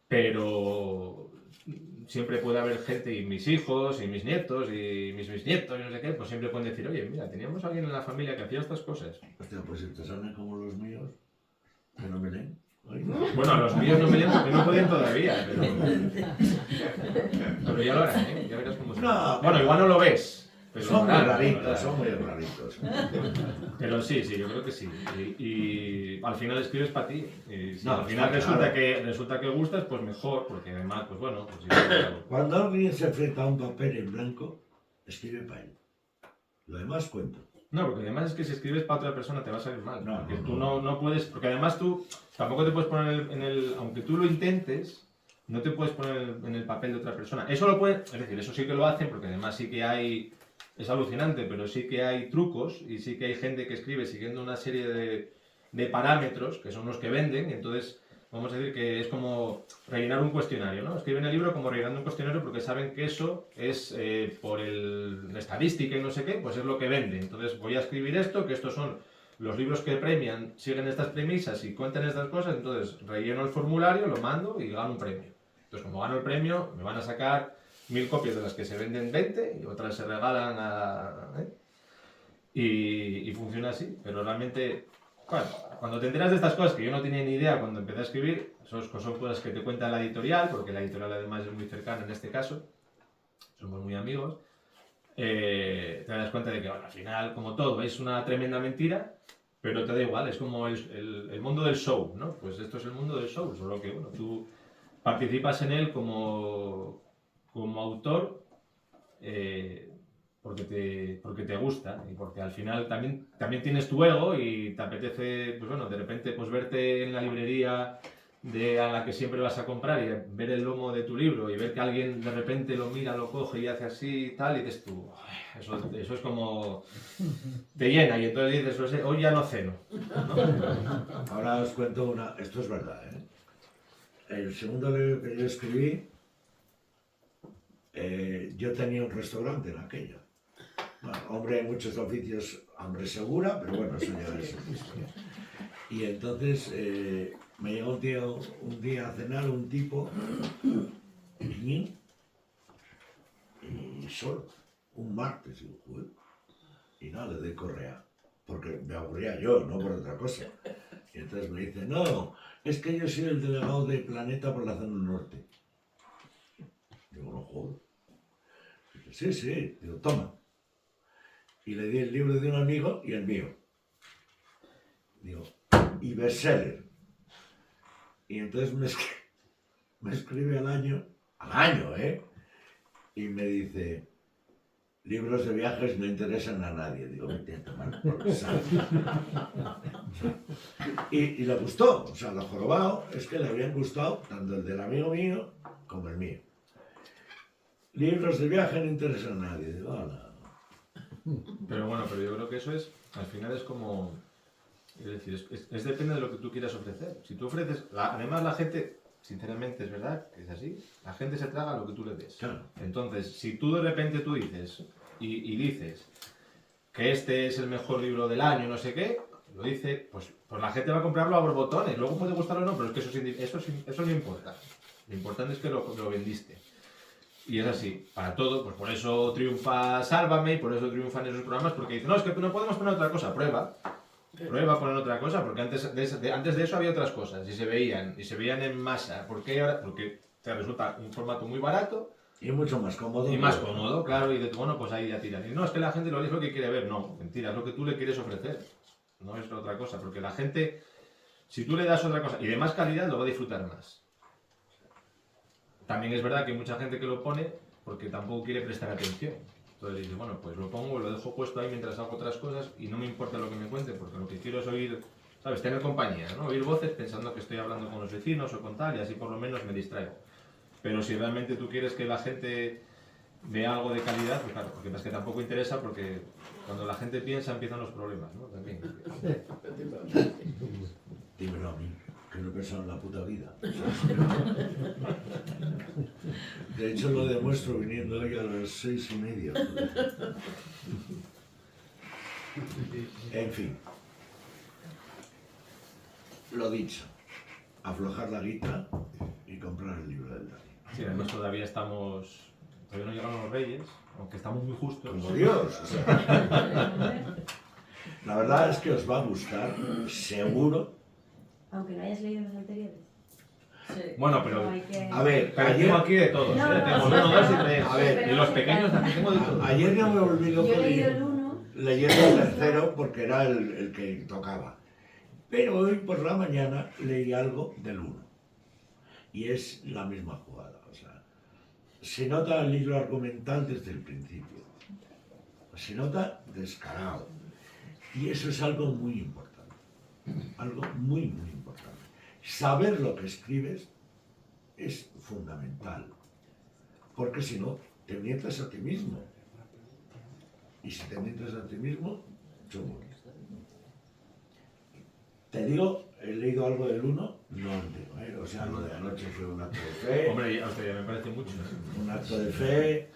pero siempre puede haber gente, y mis hijos, y mis nietos, y mis bisnietos, y no sé qué, pues siempre pueden decir, oye, mira, teníamos a alguien en la familia que hacía estas cosas. Hostia, pues si te salen como los míos, que no me leen. Bueno, a los míos no me leen porque no pueden todavía, pero ya lo harán, ¿eh? Ya verás cómo se... No, bueno, igual no lo ves. pero Son muy moral, raritos, ¿verdad? son muy raritos. Pero sí, yo creo que sí. Y al final escribes para ti. Y si No, al final está claro. resulta que gustas, pues mejor, porque además, pues bueno, pues sí, Cuando alguien se enfrenta a un papel en blanco, escribe para él. Lo demás cuento. no, porque además es que si escribes para otra persona te va a salir mal. No, Porque no, tú no. no puedes, porque además tú tampoco te puedes poner aunque tú lo intentes, no te puedes poner en el papel de otra persona. Eso lo puede, es decir, eso sí que lo hacen, porque además sí que hay, es alucinante, pero sí que hay trucos y sí que hay gente que escribe siguiendo una serie de parámetros que son los que venden, y entonces vamos a decir que es como rellenar un cuestionario, ¿no? Escriben el libro como rellenando un cuestionario porque saben que eso es por la estadística y no sé qué, pues es lo que vende. Entonces voy a escribir esto, que estos son los libros que premian, siguen estas premisas y cuentan estas cosas, entonces relleno el formulario, lo mando y gano un premio. Entonces como gano el premio, me van a sacar 1000 copias de las que se venden 20 y otras se regalan y funciona así, pero realmente, bueno, cuando te enteras de estas cosas que yo no tenía ni idea cuando empecé a escribir, son cosas que te cuenta la editorial, porque la editorial además es muy cercana en este caso, somos muy amigos, te das cuenta de que bueno, al final, como todo, es una tremenda mentira, pero te da igual, es como el mundo del show, ¿no? Pues esto es el mundo del show, solo que bueno, tú participas en él como autor, porque te gusta y porque al final también tienes tu ego y te apetece, pues bueno, de repente pues verte en la librería a la que siempre vas a comprar y ver el lomo de tu libro y ver que alguien de repente lo mira, lo coge y hace así y tal y dices tú, eso es como te llena y entonces dices, pues, hoy ya no ceno, ¿no? Ahora os cuento una... Esto es verdad, ¿eh? El segundo libro que yo escribí, yo tenía un restaurante en aquello. Bueno, hombre de muchos oficios, hambre segura, pero bueno, eso ya es otra historia. Y entonces me llegó un día a cenar un tipo, niño, y solo, un martes, y digo, "Joder". Y nada, le doy correa, porque me aburría yo, no por otra cosa. Y entonces me dice, no, es que yo soy el delegado de Planeta por la zona norte. Digo, no joder. Dice, sí, digo, toma. Y le di el libro de un amigo y el mío. Digo, y bestseller. Y entonces me escribe al año, y me dice, libros de viajes no interesan a nadie. Digo, vete a tomar por saco. Y le gustó, o sea, lo jorobado es que le habían gustado tanto el del amigo mío como el mío. Libros de viaje no interesan a nadie. Digo, hola. Pero bueno, pero yo creo que eso es, al final es como, es decir, es depende de lo que tú quieras ofrecer. Si tú ofreces, además la gente, sinceramente es verdad que es así, la gente se traga lo que tú le des. Claro. Entonces, si tú de repente tú dices, y dices que este es el mejor libro del año, no sé qué, lo dice, pues la gente va a comprarlo a borbotones, luego puede gustarlo o no, pero es que eso no importa. Lo importante es que lo vendiste. Y es así, para todo, pues por eso triunfa Sálvame y por eso triunfan esos programas, porque dicen, no, es que no podemos poner otra cosa, prueba a poner otra cosa, porque antes de eso había otras cosas y se veían en masa. ¿Por qué ahora? Porque te resulta un formato muy barato Y mucho más cómodo. y más cómodo, claro, y de bueno, pues ahí ya tiran. Y no, es que la gente lo es lo que quiere ver, no, mentira, es lo que tú le quieres ofrecer, no es otra cosa, porque la gente, si tú le das otra cosa y de más calidad, lo va a disfrutar más. También es verdad que hay mucha gente que lo pone porque tampoco quiere prestar atención. Entonces dice, bueno, pues lo pongo, lo dejo puesto ahí mientras hago otras cosas y no me importa lo que me cuente, porque lo que quiero es oír, ¿sabes? Tener compañía, ¿no? Oír voces pensando que estoy hablando con los vecinos o con tal, y así por lo menos me distraigo. Pero si realmente tú quieres que la gente vea algo de calidad, pues claro, porque es que tampoco interesa, porque cuando la gente piensa empiezan los problemas, ¿no? También. Dímelo a mí, que no he pensado en la puta vida. De hecho lo demuestro viniendo hoy a las 6:30. En fin. Lo dicho. Aflojar la guita y comprar el libro del Dani. Sí, además todavía no llegan los Reyes, aunque estamos muy justos. Como Dios. O sea, la verdad es que os va a gustar, seguro. Aunque no hayas leído los anteriores. Sí. Bueno, pero Hay que... A ver, pero ayer, tengo aquí de todos, No, ¿eh? no, Tenemos sí, 1, 2 y no. 3. a ver, Ayer, Y los pequeños también tengo de todo. ayer no me volví Yo loco he leído el 1. leyendo el tercero porque era el que tocaba. Pero hoy por la mañana leí algo del 1. Y es la misma jugada. O sea, se nota el hilo argumental desde el principio. Se nota descarado. Y eso es algo muy importante. Algo muy, muy importante. Saber lo que escribes es fundamental. Porque si no, te mientes a ti mismo. Y si te mientes a ti mismo, chungo. Te digo, he leído algo del 1, no entero, O sea, lo de anoche fue un acto de fe. Hombre, ya, hostia, ya me parece mucho. Un acto de fe.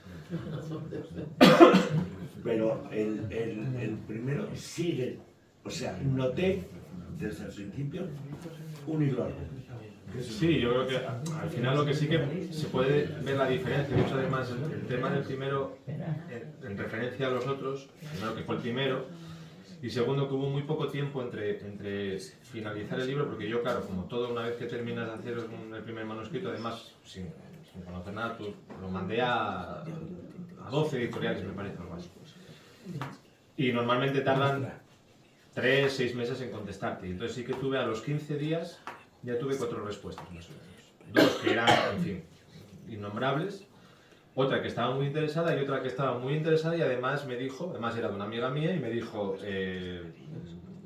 Pero el primero sigue. O sea, noté desde el principio un hilo argumental. Sí, yo creo que al final lo que sí que se puede ver la diferencia, mucho además el tema del primero en referencia a los otros, primero que fue el primero, y segundo que hubo muy poco tiempo entre finalizar el libro, porque yo claro, como todo una vez que terminas de hacer el primer manuscrito, además sin conocer nada, pues lo mandé a 12 editoriales, me parece, algo así. Y normalmente tardan 3-6 meses en contestarte, y entonces sí que tuve a los 15 días, ya tuve 4 respuestas más o menos. 2 que eran, en fin, innombrables, otra que estaba muy interesada y otra que estaba muy interesada y además me dijo, además era de una amiga mía y me dijo,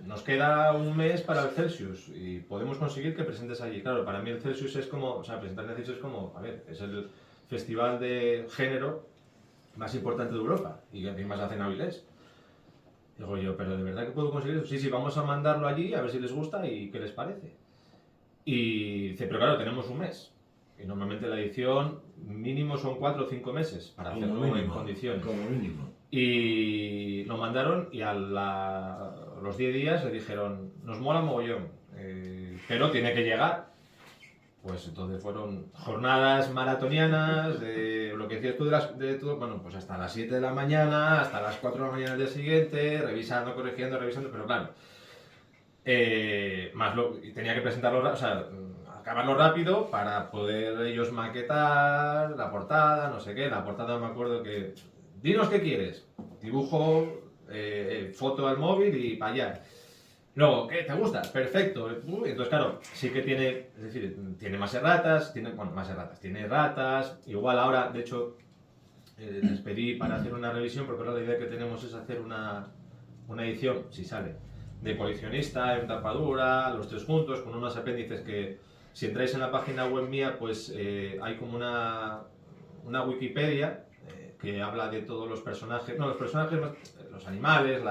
nos queda un mes para el Celsius y podemos conseguir que presentes allí. Claro, para mí el Celsius es como, o sea, presentar en el Celsius es como, a ver, es el festival de género más importante de Europa y que encima se hace en Avilés. Digo yo, pero ¿de verdad que puedo conseguir eso? Sí, sí, vamos a mandarlo allí a ver si les gusta y qué les parece. Y dice, pero claro, tenemos un mes. Y normalmente la edición mínimo son 4 o 5 meses para hacerlo en condiciones. Como mínimo. Y lo mandaron y a los 10 días le dijeron, nos mola mogollón, pero tiene que llegar. Pues entonces fueron jornadas maratonianas de lo que decías tú de todo, bueno, pues hasta las 7 de la mañana, hasta las 4 de la mañana del día siguiente, revisando, corrigiendo, revisando, pero claro, y tenía que presentarlo, o sea, acabarlo rápido para poder ellos maquetar la portada, no sé qué. La portada me acuerdo que, dinos qué quieres, dibujo, foto al móvil y para allá. Luego, ¿qué? ¿Te gusta? Perfecto. Entonces, claro, sí que tiene, es decir, tiene más erratas, tiene ratas. Igual ahora, de hecho, les pedí para hacer una revisión, porque ahora la idea que tenemos es hacer una edición, si sale, de coleccionista, en tapadura, los 3 juntos, con unos apéndices que, si entráis en la página web mía, pues hay como una Wikipedia que habla de todos los personajes, los animales,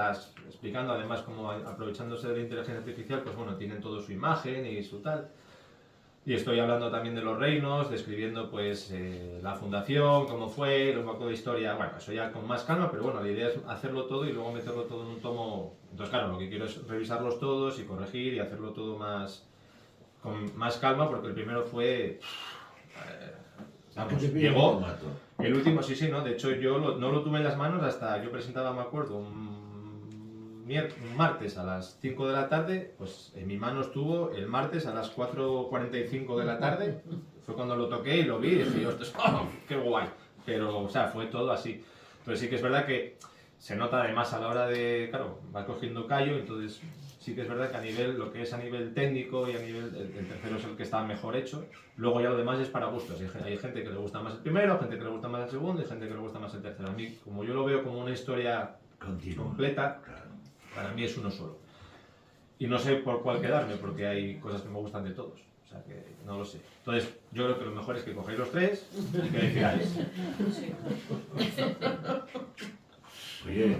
explicando además cómo aprovechándose de la inteligencia artificial, pues bueno, tienen todo su imagen y su tal. Y estoy hablando también de los reinos, describiendo pues la fundación, cómo fue, un poco de historia, bueno, eso ya con más calma, pero bueno, la idea es hacerlo todo y luego meterlo todo en un tomo. Entonces claro, lo que quiero es revisarlos todos y corregir y hacerlo todo con más calma, porque el primero fue... llegó... El último, sí, ¿no? De hecho yo no lo tuve en las manos hasta, yo presentaba, me acuerdo, un martes a las 5 de la tarde, pues en mi mano estuvo el martes a las 4:45 de la tarde, fue cuando lo toqué y lo vi y dije, ostras, ¡oh, qué guay! Pero, o sea, fue todo así. Entonces sí que es verdad que se nota además a la hora de, claro, vas cogiendo callo, entonces sí que es verdad que lo que es a nivel técnico y a nivel, el tercero es el que está mejor hecho, luego ya lo demás es para gustos, hay gente que le gusta más el primero, gente que le gusta más el segundo y gente que le gusta más el tercero. A mí, como yo lo veo como una historia completa, para mí es uno solo. Y no sé por cuál quedarme, porque hay cosas que me gustan de todos. O sea que no lo sé. Entonces, yo creo que lo mejor es que cogáis los 3 y que decidáis. Oye,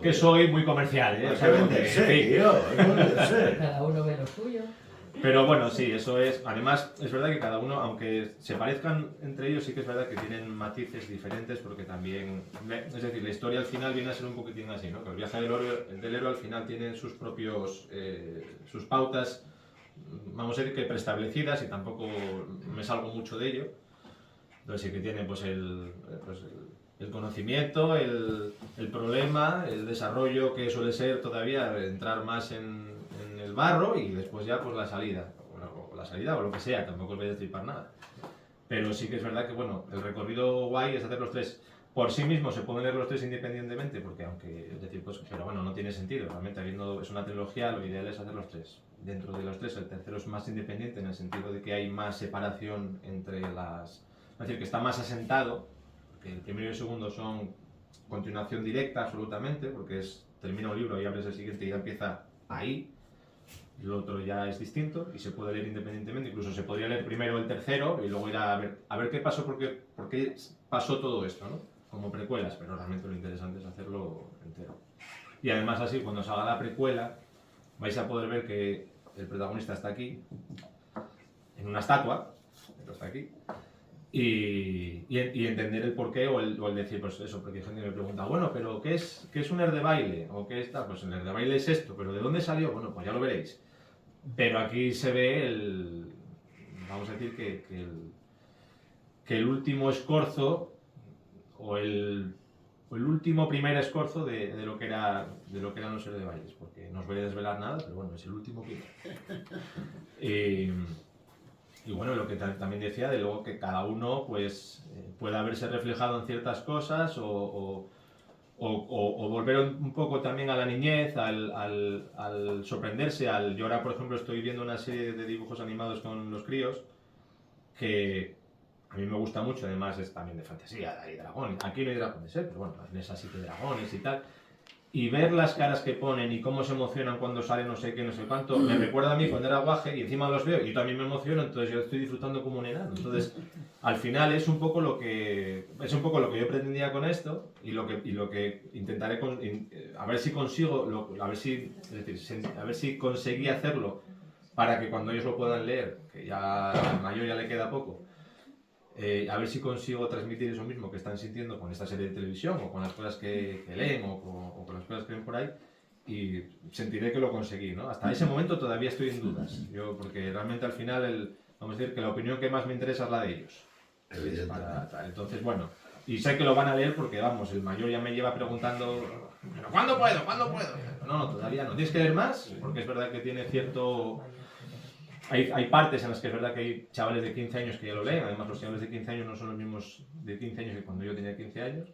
Que soy muy comercial, ¿eh? O sea, venderse, tío, hay que venderse. Cada uno ve lo suyo. Pero bueno, sí, eso es. Además, es verdad que cada uno, aunque se parezcan entre ellos, sí que es verdad que tienen matices diferentes, porque también. Es decir, la historia al final viene a ser un poquitín así, ¿no? Que el viaje del héroe al final tiene sus propios. Sus pautas, vamos a decir que preestablecidas, y tampoco me salgo mucho de ello. Entonces, sí que tiene pues el conocimiento, el problema, el desarrollo, que suele ser todavía entrar más en el barro y después ya pues la salida, o la salida o lo que sea, tampoco os voy a destripar nada. Pero sí que es verdad que, bueno, el recorrido guay es hacer los tres. Por sí mismos se pueden leer los tres independientemente, porque aunque, es decir, pues, pero bueno, no tiene sentido. Realmente, es una trilogía, lo ideal es hacer los tres. Dentro de los tres, el tercero es más independiente en el sentido de que hay más separación entre las... Es decir, que está más asentado, porque el primero y el segundo son continuación directa absolutamente, porque termina un libro y abres el siguiente y ya empieza ahí. El otro ya es distinto y se puede leer independientemente, incluso se podría leer primero el tercero y luego ir a ver qué pasó, por qué pasó todo esto, ¿no? Como precuelas, pero realmente lo interesante es hacerlo entero. Y además así, cuando salga la precuela, vais a poder ver que el protagonista está aquí, en una estatua, pero está aquí, y entender el porqué o el decir, pues eso, porque hay gente que me pregunta, bueno, pero ¿qué es un air de baile? ¿O qué está? Pues el air de baile es esto, pero ¿de dónde salió? Bueno, pues ya lo veréis. Pero aquí se ve vamos a decir que el último escorzo o el último primer escorzo de lo que eran los air de bailes, porque no os voy a desvelar nada, pero bueno, es el último primero. Y bueno, lo que también decía, de luego que cada uno pues pueda verse reflejado en ciertas cosas o volver un poco también a la niñez, al sorprenderse, yo ahora por ejemplo estoy viendo una serie de dibujos animados con los críos que a mí me gusta mucho, además es también de fantasía, hay dragones, aquí no hay dragones, pero bueno, en esa sí que hay dragones y tal. Y ver las caras que ponen y cómo se emocionan cuando sale no sé qué, no sé cuánto, me recuerda a mí cuando era guaje y encima los veo y yo también me emociono, entonces yo estoy disfrutando como un enano. Entonces, al final es un poco lo que yo pretendía con esto y lo que intentaré a ver si consigo, a ver si conseguí hacerlo para que cuando ellos lo puedan leer, que ya al mayor ya le queda poco, a ver si consigo transmitir eso mismo que están sintiendo con esta serie de televisión o con las cosas que leen o con las cosas que ven por ahí, y sentiré que lo conseguí, ¿no? Hasta ese momento todavía estoy en dudas, porque realmente al final vamos a decir que la opinión que más me interesa es la de ellos. Entonces, bueno, y sé que lo van a leer porque, vamos, el mayor ya me lleva preguntando, ¿pero cuándo puedo? ¿Cuándo puedo? No, todavía no. ¿Tienes que leer más? Porque es verdad que tiene cierto... Hay partes en las que es verdad que hay chavales de 15 años que ya lo leen, además los chavales de 15 años no son los mismos de 15 años que cuando yo tenía 15 años,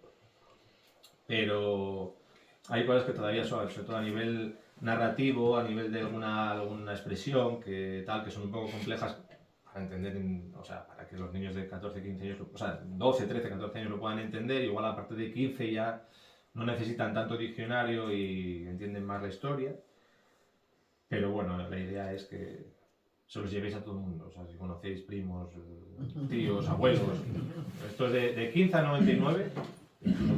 pero hay cosas que todavía son, sobre todo a nivel narrativo, a nivel de alguna expresión, que son un poco complejas para entender, o sea, para que los niños de 14, 15 años, o sea, 12, 13, 14 años lo puedan entender, igual a partir de 15 ya no necesitan tanto diccionario y entienden más la historia, pero bueno, la idea es que se los llevéis a todo el mundo, o sea, si conocéis primos, tíos, abuelos. Esto es de 15 a 99,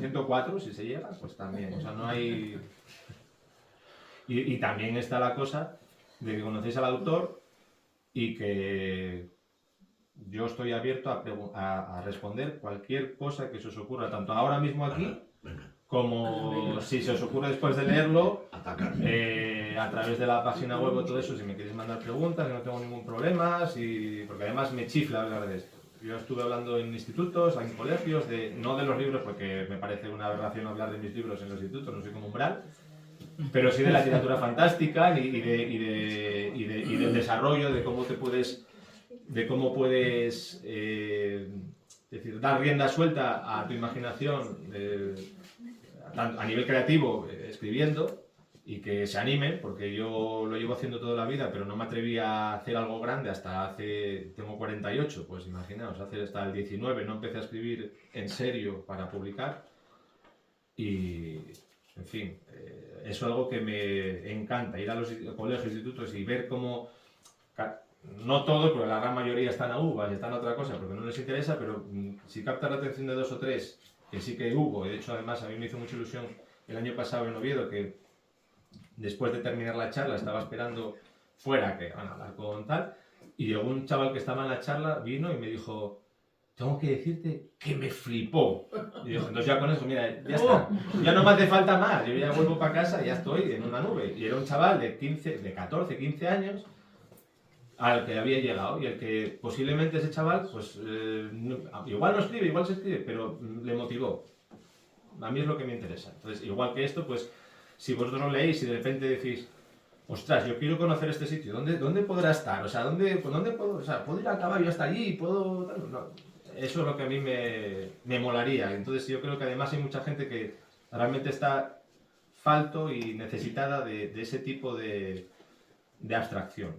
104 si se llega, pues también, o sea, no hay... Y también está la cosa de que conocéis al autor y que yo estoy abierto a responder cualquier cosa que se os ocurra, tanto ahora mismo aquí, como si se os ocurre después de leerlo, a través de la página web o todo eso, si me queréis mandar preguntas, que no tengo ningún problema, porque además me chifla hablar de esto. Yo estuve hablando en institutos, en colegios, no de los libros, porque me parece una aberración hablar de mis libros en los institutos, no soy como umbral, pero sí de la literatura fantástica y del desarrollo, de cómo puedes decir, dar rienda suelta a tu imaginación a nivel creativo, escribiendo, y que se animen, porque yo lo llevo haciendo toda la vida, pero no me atreví a hacer algo grande hasta tengo 48, pues imaginaos, hasta el 19 no empecé a escribir en serio para publicar, y en fin, es algo que me encanta, ir a los colegios, institutos y ver cómo, no todos, pero la gran mayoría están a uvas y están a otra cosa porque no les interesa, pero si captas la atención de 2 o 3, que sí que hubo, y de hecho además a mí me hizo mucha ilusión el año pasado en Oviedo, que después de terminar la charla estaba esperando fuera que van a hablar con tal, y llegó un chaval que estaba en la charla, vino y me dijo, tengo que decirte que me flipó. Y dijo, entonces ya con eso, mira, ya está, ya no me hace falta más, yo ya vuelvo para casa y ya estoy en una nube. Y era un chaval de 14, 15 años al que había llegado, y el que posiblemente ese chaval, pues igual no escribe, igual se escribe, pero le motivó. A mí es lo que me interesa. Entonces, igual que esto, pues si vosotros lo leéis y de repente decís, ostras, yo quiero conocer este sitio, ¿dónde podrá estar? O sea, ¿dónde puedo? O sea, ¿puedo ir a caballo hasta allí? ¿Puedo...? No, eso es lo que a mí me molaría. Entonces yo creo que además hay mucha gente que realmente está falto y necesitada de ese tipo de abstracción.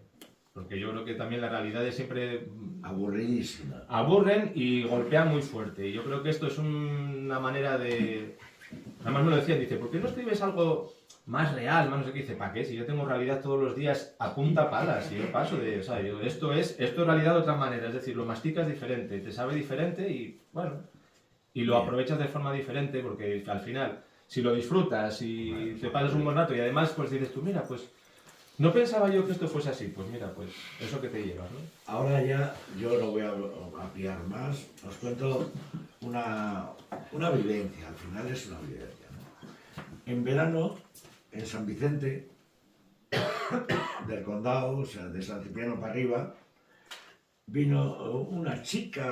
Porque yo creo que también las realidades siempre Aburridísima. aburren y golpean muy fuerte. Y yo creo que esto es una manera de... Además me lo decían, dice, ¿por qué no escribes algo más real? Más no sé qué. Dice, ¿para qué? Si yo tengo realidad todos los días a punta palas y yo paso de... O sea, esto es realidad de otra manera. Es decir, lo masticas diferente, te sabe diferente y, bueno, y lo aprovechas de forma diferente porque al final, si lo disfrutas y te pasas un buen rato y además pues dices tú, mira, pues no pensaba yo que esto fuese así. Pues mira, pues eso que te llevas, ¿no? Ahora ya yo no voy a ampliar más, os cuento una vivencia, al final es una vivencia, ¿no? En verano, en San Vicente del Condado, o sea, de San Cipriano para arriba, vino una chica,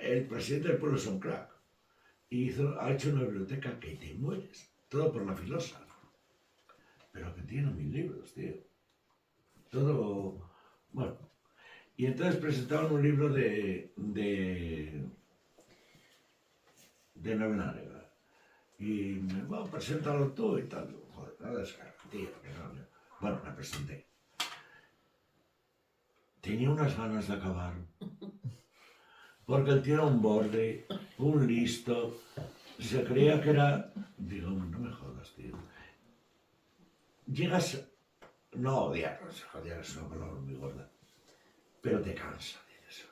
el presidente del pueblo es un crack, y ha hecho una biblioteca que te mueres, todo por la filosa, pero que tiene 1000 libros, tío. Todo, bueno. Y entonces presentaban un libro de novela negra. Y me bueno, preséntalo tú y tal. Joder, nada es tío, que no. Bueno, me presenté. Tenía unas ganas de acabar. Porque el tío era un borde, un listo. Se creía que era... Digo, no me jodas, tío. Llegas... No odiarlos, odiar es una palabra muy gorda. Pero te cansa, dices.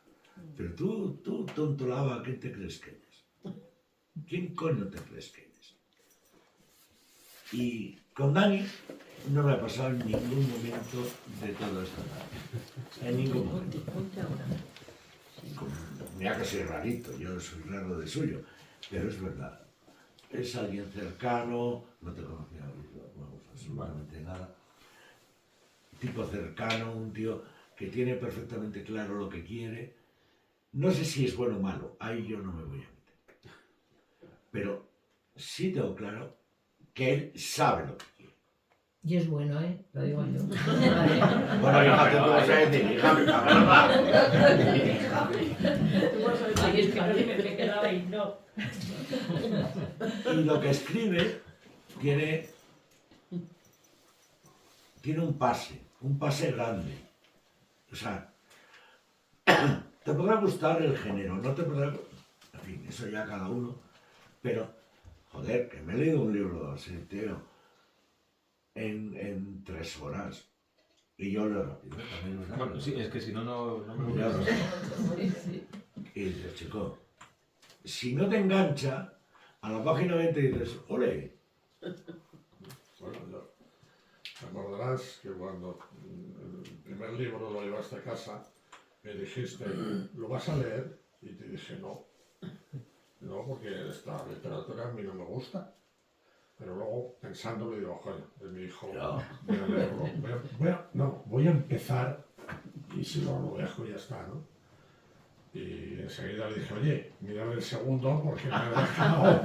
Pero tú, tontolaba, ¿quién te crees que eres? ¿Quién coño te crees que eres? Y con Dani no me ha pasado en ningún momento de todo esto. En ningún momento. Mira que soy rarito, yo soy raro de suyo, pero es verdad. Es alguien cercano, no te conocía, vamos, absolutamente nada. Tipo cercano, un tío que tiene perfectamente claro lo que quiere. No sé si es bueno o malo, ahí yo no me voy a meter. Pero sí tengo claro que él sabe lo que quiere. Y es bueno, ¿eh? Lo digo yo. Bueno, hija, ¿qué vas a decir? Hija, Ay, es que no me quedaba ahí, no. y lo que escribe tiene un pase grande. O sea, te podrá gustar el género, no te podrá... En fin, eso ya cada uno. Pero, joder, que me he leído un libro así, tío, en 3 horas. Y yo leo rápido, también lo leo. Bueno, sí, es que si no, no me Leo lo rápido. Y dices, chico, si no te engancha, a la página 20 dices, ole. Bueno, te acordarás que cuando el primer libro lo llevaste a casa, me dijiste, ¿lo vas a leer? Y te dije, no. No, porque esta literatura a mí no me gusta. Pero luego, pensándolo, digo, joder, es mi hijo, No. voy a leerlo. Voy a empezar y si no lo dejo ya está, ¿no? Y enseguida le dije, oye, mira el segundo porque me ha dejado.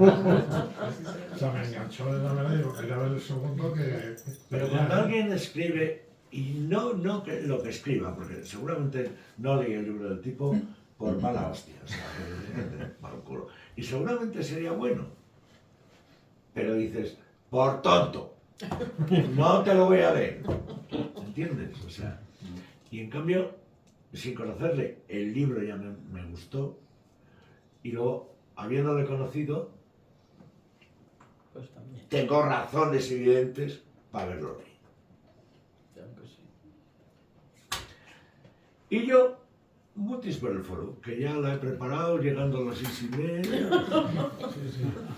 O sea, me enganchó de la manera y digo, mira el segundo que... Pero cuando alguien escribe, y no que lo que escriba, porque seguramente no leí el libro del tipo por mala hostia, o sea, mal culo. Y seguramente sería bueno. Pero dices, por tonto, no te lo voy a leer. ¿Entiendes? O sea, y en cambio, sin conocerle, el libro ya me gustó. Y luego, habiéndole conocido, Pues también. tengo razones evidentes para haberlo leído. Claro que sí. Y yo, mutis por el foro, que ya la he preparado llegando a las 6:30.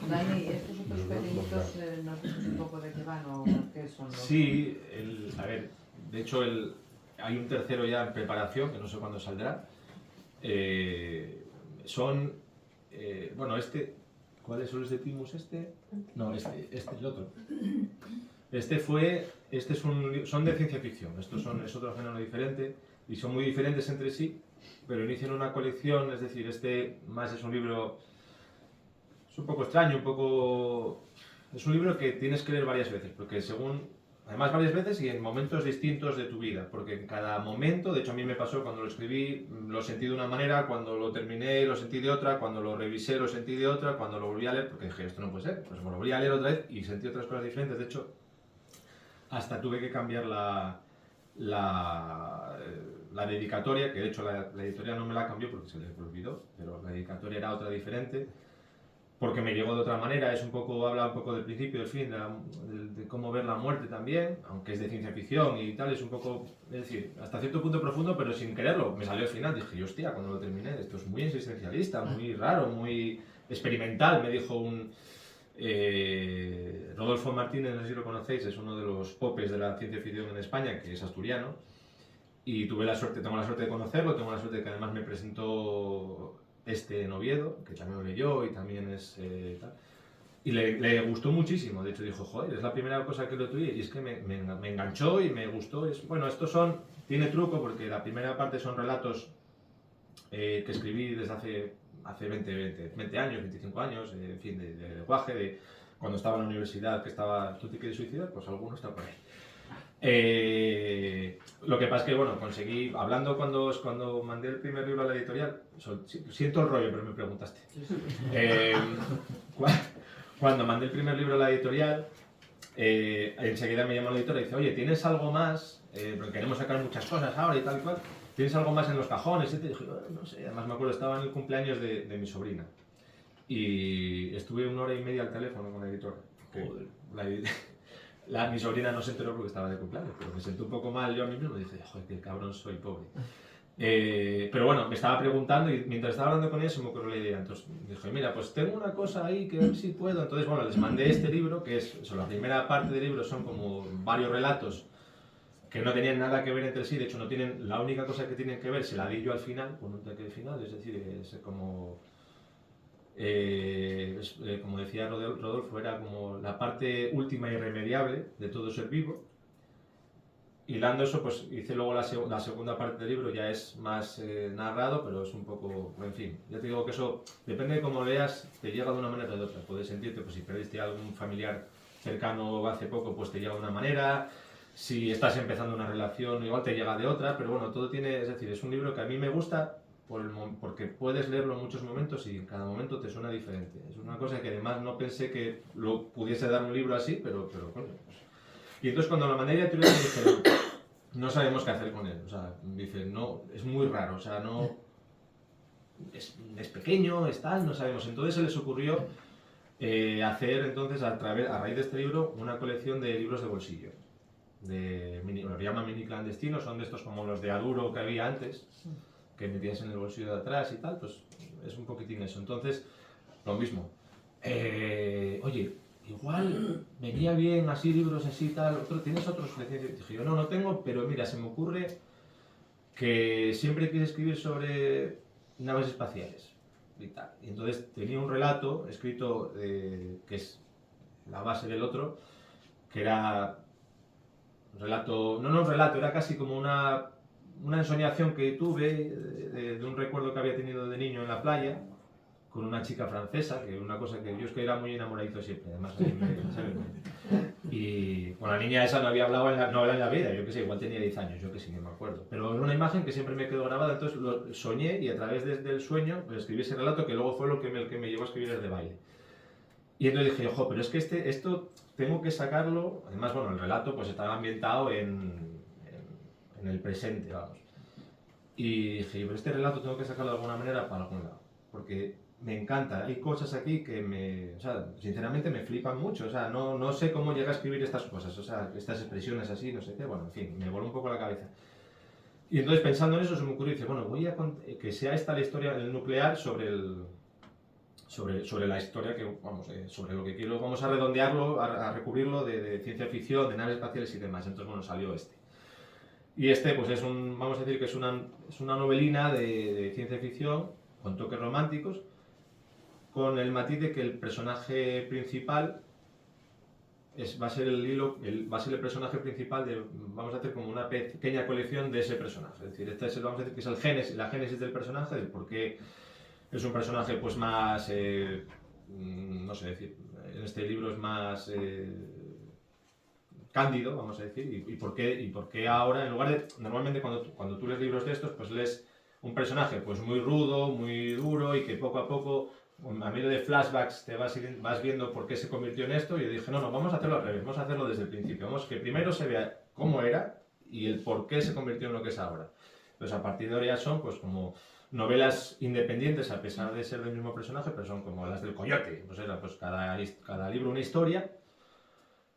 Dani, estos otros pequeñitos, ¿nos dices un poco de qué van o qué son los...? Sí, a ver, de hecho hay un tercero ya en preparación, que no sé cuándo saldrá. Bueno, ¿cuál es el de Timus este? No, este es el otro. Son de ciencia ficción, es otro género diferente y son muy diferentes entre sí, pero inician una colección, es decir, más es un libro, es un poco extraño, es un libro que tienes que leer varias veces, porque según además varias veces y en momentos distintos de tu vida, porque en cada momento, de hecho a mí me pasó cuando lo escribí, lo sentí de una manera, cuando lo terminé lo sentí de otra, cuando lo revisé lo sentí de otra, cuando lo volví a leer, porque dije, esto no puede ser, pues lo volví a leer otra vez y sentí otras cosas diferentes, de hecho, hasta tuve que cambiar la dedicatoria, que de hecho la editorial no me la cambió porque se les olvidó, pero la dedicatoria era otra diferente, porque me llegó de otra manera, es un poco, habla un poco del principio, del fin, de cómo ver la muerte también, aunque es de ciencia ficción y tal, es un poco, es decir, hasta cierto punto profundo, pero sin quererlo, me salió al final, dije, hostia, cuando lo terminé, esto es muy existencialista, muy raro, muy experimental, me dijo Rodolfo Martínez, no sé si lo conocéis, es uno de los popes de la ciencia ficción en España, que es asturiano, y tengo la suerte de conocerlo, tengo la suerte de que además me presentó en Oviedo, que también lo leyó y también es tal. Y le gustó muchísimo, de hecho dijo, joder, es la primera cosa que lo tuve y es que me enganchó y me gustó. Bueno, tiene truco porque la primera parte son relatos que escribí desde hace 20 años, 25 años, en fin, de lenguaje, de cuando estaba en la universidad, ¿tú te quieres suicidar? Pues alguno está por ahí. Lo que pasa es que, bueno, conseguí, hablando cuando mandé el primer libro a la editorial, siento el rollo, pero me preguntaste. Cuando mandé el primer libro a la editorial, enseguida me llamó la editora y dice, oye, ¿tienes algo más? Porque queremos sacar muchas cosas ahora y tal y cual. ¿Tienes algo más en los cajones? Y te dije, no sé, además me acuerdo, estaba en el cumpleaños de mi sobrina. Y estuve 1 hora y media al teléfono con la editora. Mi sobrina no se enteró porque estaba de cumpleaños, pero me sentí un poco mal yo a mí mismo y dije, joder, qué cabrón soy, pobre. Pero bueno, me estaba preguntando y mientras estaba hablando con ella se me ocurrió la idea. Entonces dije, mira, pues tengo una cosa ahí que a ver si puedo. Entonces, bueno, les mandé este libro, que es la primera parte del libro, son como varios relatos que no tenían nada que ver entre sí. De hecho, no tienen, la única cosa que tienen que ver se la di yo al final, con un toque final, es decir, es como... como decía Rodolfo, era como la parte última e irremediable de todo ser vivo. Hilando eso, pues hice luego la segunda parte del libro, ya es más narrado, pero es un poco, en fin, ya te digo que eso, depende de cómo leas, te llega de una manera o de otra. Puedes sentirte, pues si perdiste a algún familiar cercano hace poco, pues te llega de una manera, si estás empezando una relación, igual te llega de otra, pero bueno, todo tiene, es decir, es un libro que a mí me gusta, porque puedes leerlo en muchos momentos y en cada momento te suena diferente. Es una cosa que además no pensé que lo pudiese dar un libro así, pero coño. Pues. Y entonces cuando la mandé a la editorial me dijeron, no sabemos qué hacer con él. O sea, dice, no, es muy raro, o sea, no... Es pequeño, es tal, no sabemos. Entonces se les ocurrió hacer entonces a raíz de este libro una colección de libros de bolsillo. Lo llaman mini clandestinos, son de estos como los de Aduro que había antes, que metías en el bolsillo de atrás y tal, pues es un poquitín eso. Entonces, lo mismo. Oye, igual venía bien así, libros así, tal, ¿tienes otros? Dije yo, no tengo, pero mira, se me ocurre que siempre quise escribir sobre naves espaciales y tal. Y entonces tenía un relato escrito, que es la base del otro, que era un relato, no un relato, era casi como una ensoñación que tuve de un recuerdo que había tenido de niño en la playa con una chica francesa, que una cosa que yo es que era muy enamoradizo siempre, además y con la niña esa no había hablado en la vida, yo que sé, igual tenía 10 años, yo que sí, no me acuerdo, pero era una imagen que siempre me quedó grabada, entonces lo soñé y a través del sueño pues, escribí ese relato que luego fue lo que me llevó a escribir el de baile. Y entonces dije, ojo, pero es que esto tengo que sacarlo, además, bueno, el relato pues estaba ambientado en el presente, vamos. Y dije, pero este relato tengo que sacarlo de alguna manera para algún lado, porque me encanta, hay cosas aquí que o sea, sinceramente me flipan mucho, o sea, no sé cómo llega a escribir estas cosas, o sea, estas expresiones así, no sé qué, bueno, en fin, me voló un poco la cabeza. Y entonces pensando en eso se me ocurrió, dice, bueno, voy a que sea esta la historia, el nuclear sobre la historia que, vamos, sobre lo que quiero, vamos a redondearlo, a recubrirlo de ciencia ficción, de naves espaciales y demás, entonces bueno, salió este. Y pues es vamos a decir que es una novelina de ciencia ficción con toques románticos, con el matiz de que el personaje principal va a ser el personaje principal vamos a hacer como una pequeña colección de ese personaje. Es decir, vamos a decir que es la génesis del personaje, del por qué es un personaje pues más, no sé decir, en este libro es más cándido, vamos a decir, y por qué ahora, en lugar de, normalmente cuando tú lees libros de estos, pues lees un personaje pues muy rudo, muy duro y que poco a poco, a medio de flashbacks, te vas viendo por qué se convirtió en esto, y yo dije, no, vamos a hacerlo al revés, vamos a hacerlo desde el principio, vamos que primero se vea cómo era y el por qué se convirtió en lo que es ahora. Entonces a partir de ahora ya son pues como novelas independientes a pesar de ser del mismo personaje, pero son como las del Coyote, pues era pues cada libro una historia.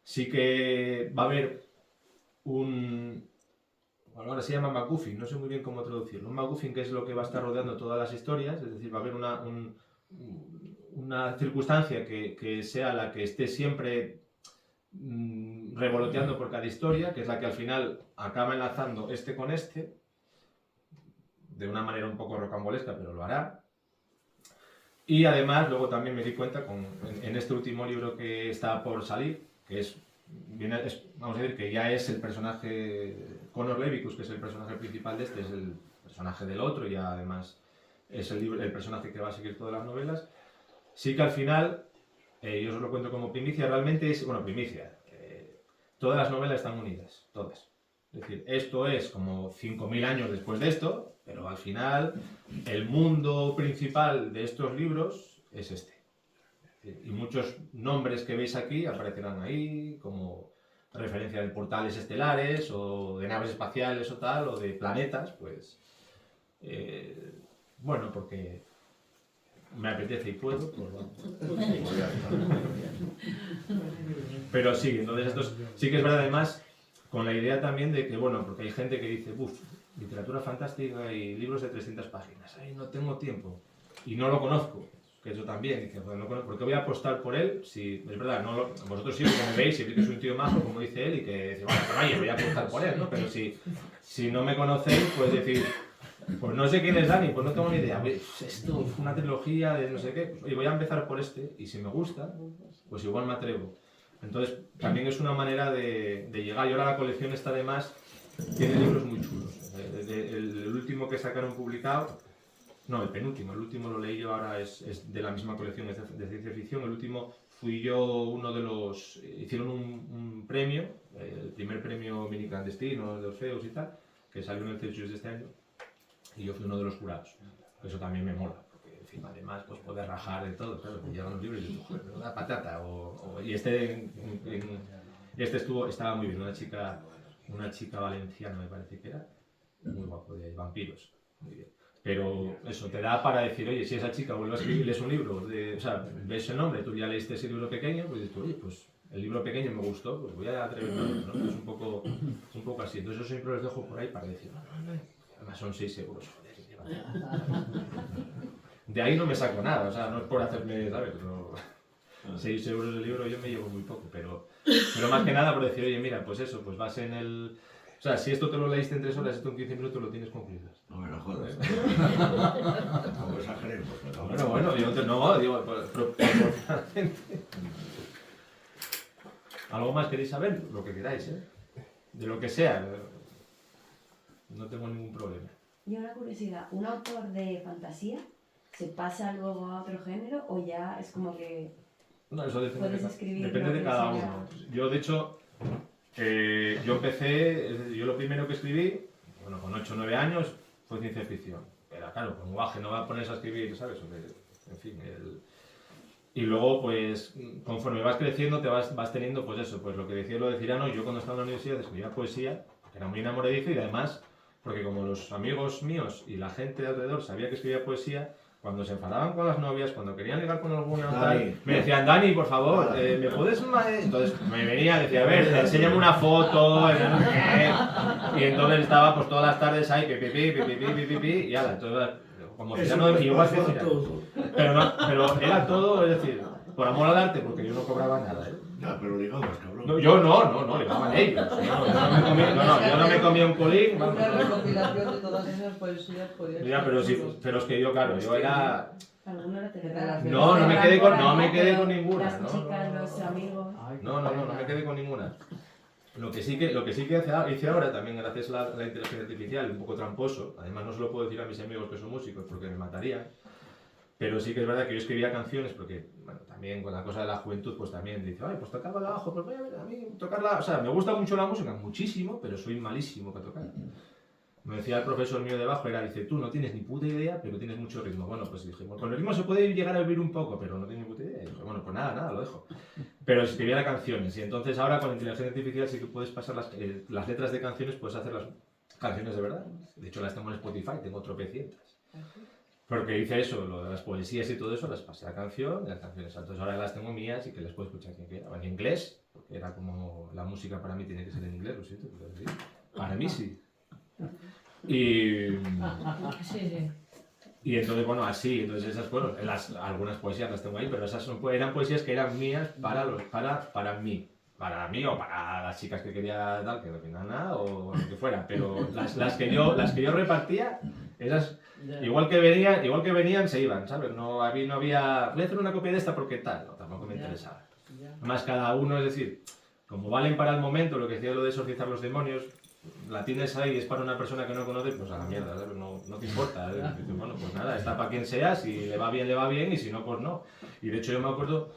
Sí que va a haber ahora se llama MacGuffin, no sé muy bien cómo traducirlo. Un MacGuffin que es lo que va a estar rodeando todas las historias, es decir, va a haber una circunstancia que sea la que esté siempre revoloteando por cada historia, que es la que al final acaba enlazando este con este, de una manera un poco rocambolesca, pero lo hará. Y además, luego también me di cuenta en este último libro que está por salir, que vamos a decir que ya es el personaje Connor Levikus, que es el personaje principal de este, es el personaje del otro y además es el personaje que va a seguir todas las novelas. Sí que al final, yo os lo cuento como primicia, realmente es, bueno, primicia, todas las novelas están unidas, todas. Es decir, esto es como 5.000 años después de esto, pero al final el mundo principal de estos libros es este. Y muchos nombres que veis aquí aparecerán ahí, como referencia de portales estelares, o de naves espaciales o tal, o de planetas, pues... bueno, porque me apetece y puedo, pues vamos. Pero sí, entonces esto sí que es verdad, además, con la idea también de que, bueno, porque hay gente que dice, uff, literatura fantástica y libros de 300 páginas, ahí no tengo tiempo, y no lo conozco. Que eso también, dice, bueno, ¿por qué voy a apostar por él? Si, es verdad, vosotros sí, como me veis, y veis que es un tío majo, como dice él, y que dice, bueno, pues oye, voy a apostar por él, ¿no? Pero si no me conocéis, pues decir, pues no sé quién es Dani, pues no tengo ni idea. Esto es una trilogía de no sé qué, y voy a empezar por este, y si me gusta, pues igual me atrevo. Entonces, también es una manera de llegar. Y ahora la colección está además, tiene libros muy chulos. El último que sacaron publicado, no, el penúltimo, el último lo leí yo ahora, es de la misma colección, es de ciencia ficción. El último fui yo uno de los... Hicieron un premio, el primer premio mini clandestino de Orfeos y tal, que salió en el Celsius de este año, y yo fui uno de los jurados. Eso también me mola, porque en fin, además pues poder rajar de todo, claro, te llegan los libros y dices, joder, una patata. Y este estaba muy bien, una chica valenciana me parece que era, muy guapo, de vampiros, muy bien. Pero eso te da para decir, oye, si esa chica vuelve a escribirles un libro, o sea, ves el nombre, tú ya leíste ese libro pequeño, pues dices, oye, pues el libro pequeño me gustó, pues voy a atreverme a leerlo, ¿no? Es un poco así. Entonces yo siempre los dejo por ahí para decir, no. Además son 6 euros, joder. De ahí no me saco nada, o sea, no es por hacerme, ¿sabes? Pero 6 euros el libro yo me llevo muy poco, pero más que nada por decir, oye, mira, pues eso, pues vas en el... O sea, si esto te lo leíste en 3 horas, esto en 15 minutos lo tienes concluido. No me lo jodas. No exageremos. Bueno, yo no, digo, proporcionalmente. ¿Algo más queréis saber? Lo que queráis, ¿eh? De lo que sea. No tengo ningún problema. Y una curiosidad, ¿un autor de fantasía se pasa luego a otro género o ya es como que No, eso puedes escribir depende lo de que cada sea? uno. Yo, de hecho, yo empecé, yo lo primero que escribí, bueno, con 8 o 9 años, fue ciencia ficción. Pero claro, con guaje no va a ponerse a escribir, ¿sabes? En fin, y luego, pues, conforme vas creciendo, te vas teniendo, pues eso, pues lo que decía lo de Cirano, yo cuando estaba en la universidad escribía poesía, porque era muy enamoradizo y además, porque como los amigos míos y la gente de alrededor sabía que escribía poesía, cuando se enfadaban con las novias, cuando querían ligar con alguna tal, me decían, Dani, por favor, ¿me puedes...? Entonces me venía, decía, a ver, enséñame una foto, y entonces estaba pues todas las tardes ahí, pipi, y ala, entonces, como Cirano, igual que Cirano. Pero era todo, es decir, por amor al arte, porque yo no cobraba nada, ¿eh? Ya, pero ligabas, cabrón. No, yo no, ligaban ellos. Yo no me comía un colín. Una recopilación de todas esas poesías podía Ya, pero es que yo, claro, yo era... ¿Alguno lo tendrá? relación. No me quedé con ninguna. Las chicas, los amigos... No me quedé con ninguna. Lo que sí que hice ahora, también gracias a la inteligencia artificial, un poco tramposo, además no se lo puedo decir a mis amigos que son músicos porque me matarían, pero sí que es verdad que yo escribía canciones porque, bueno, también con la cosa de la juventud, pues también dice, ay, pues tocaba el bajo, pues voy a ver, a mí tocarla, o sea, me gusta mucho la música, muchísimo, pero soy malísimo para tocar. Me decía el profesor mío de bajo, dice, tú no tienes ni puta idea, pero tienes mucho ritmo. Bueno, pues dije, bueno, con el ritmo se puede llegar a vivir un poco, pero no tienes ni puta idea. Y dije, bueno, pues nada, lo dejo. Pero escribía canciones, y entonces ahora con la inteligencia artificial sí que puedes pasar las letras de canciones, puedes hacer las canciones de verdad. De hecho, las tengo en Spotify, tengo tropecientas. Porque hice eso, lo de las poesías y todo eso, las pasé a canción, y las canciones. Entonces ahora las tengo mías y que las puedo escuchar quien quiera. En inglés, porque era como, la música para mí tiene que ser en inglés, lo siento, pero sí. Para mí sí. Y entonces, bueno, así, entonces esas fueron, algunas poesías las tengo ahí, pero esas eran poesías que eran mías para mí o para las chicas que quería tal, que no tenía nada o lo que fuera, pero las que yo repartía, esas, igual que venían, se iban, ¿sabes? No había, voy a hacer una copia de esta porque tal, no, tampoco me interesaba. Además, cada uno, es decir, como valen para el momento, lo que decía lo de exorcizar los demonios, la tienes ahí y es para una persona que no conoces, pues a la mierda, ¿sabes? No te importa. Dices, bueno, pues nada, está para quien sea, si le va bien, y si no, pues no. Y de hecho yo me acuerdo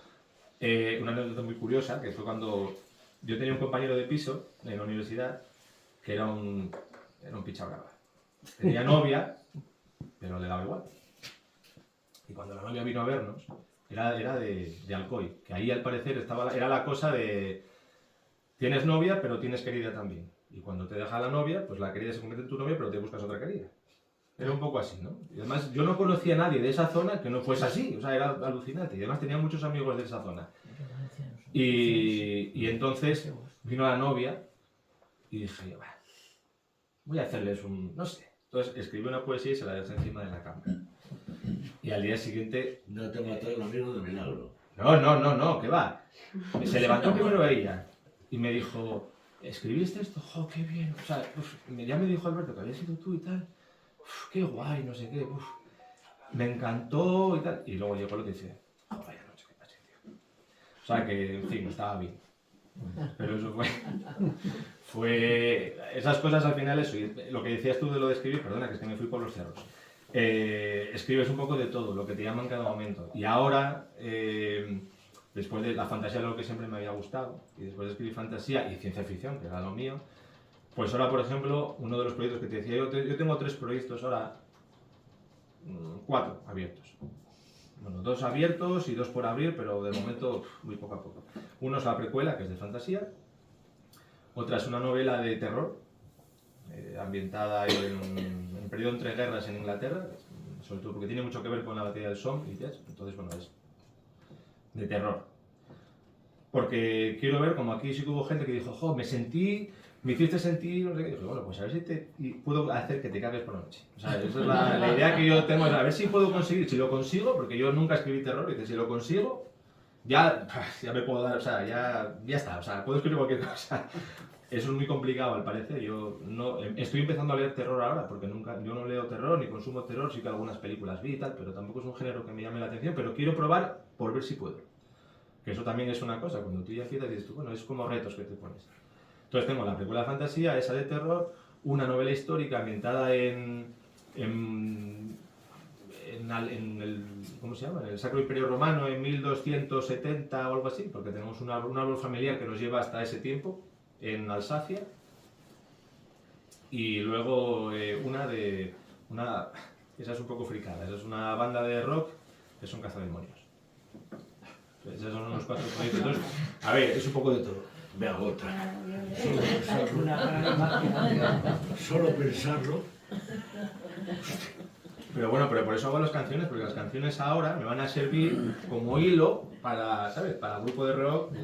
una anécdota muy curiosa, que fue cuando yo tenía un compañero de piso en la universidad, que era un picha brava. Tenía novia, pero le daba igual. Y cuando la novia vino a vernos, era de Alcoy, que ahí al parecer era la cosa de, tienes novia, pero tienes querida también. Y cuando te deja la novia, pues la querida se convierte en tu novia, pero te buscas otra querida. Era un poco así, ¿no? Y además yo no conocía a nadie de esa zona que no fuese así, o sea, era alucinante. Y además tenía muchos amigos de esa zona. Y entonces vino la novia y dije, bueno, voy a hacerles no sé. Entonces escribí una poesía y se la dejé encima de la cama. Y al día siguiente... No te mató el amigo de milagro. No, ¿qué va? Se levantó primero ella y me dijo... ¿Escribiste esto? ¡Jo, qué bien! O sea, ya me dijo Alberto que había sido tú y tal. Uf, ¡qué guay! No sé qué. Uf, me encantó y tal. Y luego llegó lo que dice, ¡jo, vaya noche que pasé, tío! O sea que, en fin, estaba bien. Pero eso fue... Esas cosas al final, eso. Y lo que decías tú de lo de escribir, perdona, que es que me fui por los cerros. Escribes un poco de todo, lo que te llama en cada momento. Y ahora... después de la fantasía, lo que siempre me había gustado, y después de escribir fantasía y ciencia ficción, que era lo mío, pues ahora, por ejemplo, uno de los proyectos que te decía, yo tengo 3 proyectos ahora, 4 abiertos. Bueno, 2 abiertos y 2 por abrir, pero de momento muy poco a poco. Uno es la precuela, que es de fantasía, otra es una novela de terror, ambientada en un periodo entre guerras en Inglaterra, sobre todo porque tiene mucho que ver con la batalla del Somme, entonces, bueno, es de terror. Porque quiero ver, como aquí sí que hubo gente que dijo, jo, me hiciste sentir, no sé qué. Y dije, bueno, pues a ver si puedo hacer que te cagues por la noche. O sea, esa es la idea que yo tengo, a ver si puedo conseguir, si lo consigo, porque yo nunca escribí terror, y si lo consigo, ya me puedo dar, o sea, ya está, o sea, puedo escribir cualquier cosa. Eso es muy complicado al parecer, yo no, estoy empezando a leer terror ahora, porque yo no leo terror ni consumo terror, sí que algunas películas vi y tal, pero tampoco es un género que me llame la atención, pero quiero probar por ver si puedo. Que eso también es una cosa, cuando tú ya empiezas dices tú, bueno, es como retos que te pones. Entonces tengo la película de fantasía, esa de terror, una novela histórica ambientada en el, ¿cómo se llama? En el Sacro Imperio Romano en 1270 o algo así, porque tenemos un árbol familiar que nos lleva hasta ese tiempo, en Alsacia, y luego esa es un poco fricada, esa es una banda de rock que son cazademonios. Esos son los 4 proyectos. Entonces, a ver, es un poco de todo. Me agota. Una Solo pensarlo. Pero bueno, pero por eso hago las canciones, porque las canciones ahora me van a servir como hilo para, ¿sabes? Para el grupo de rock,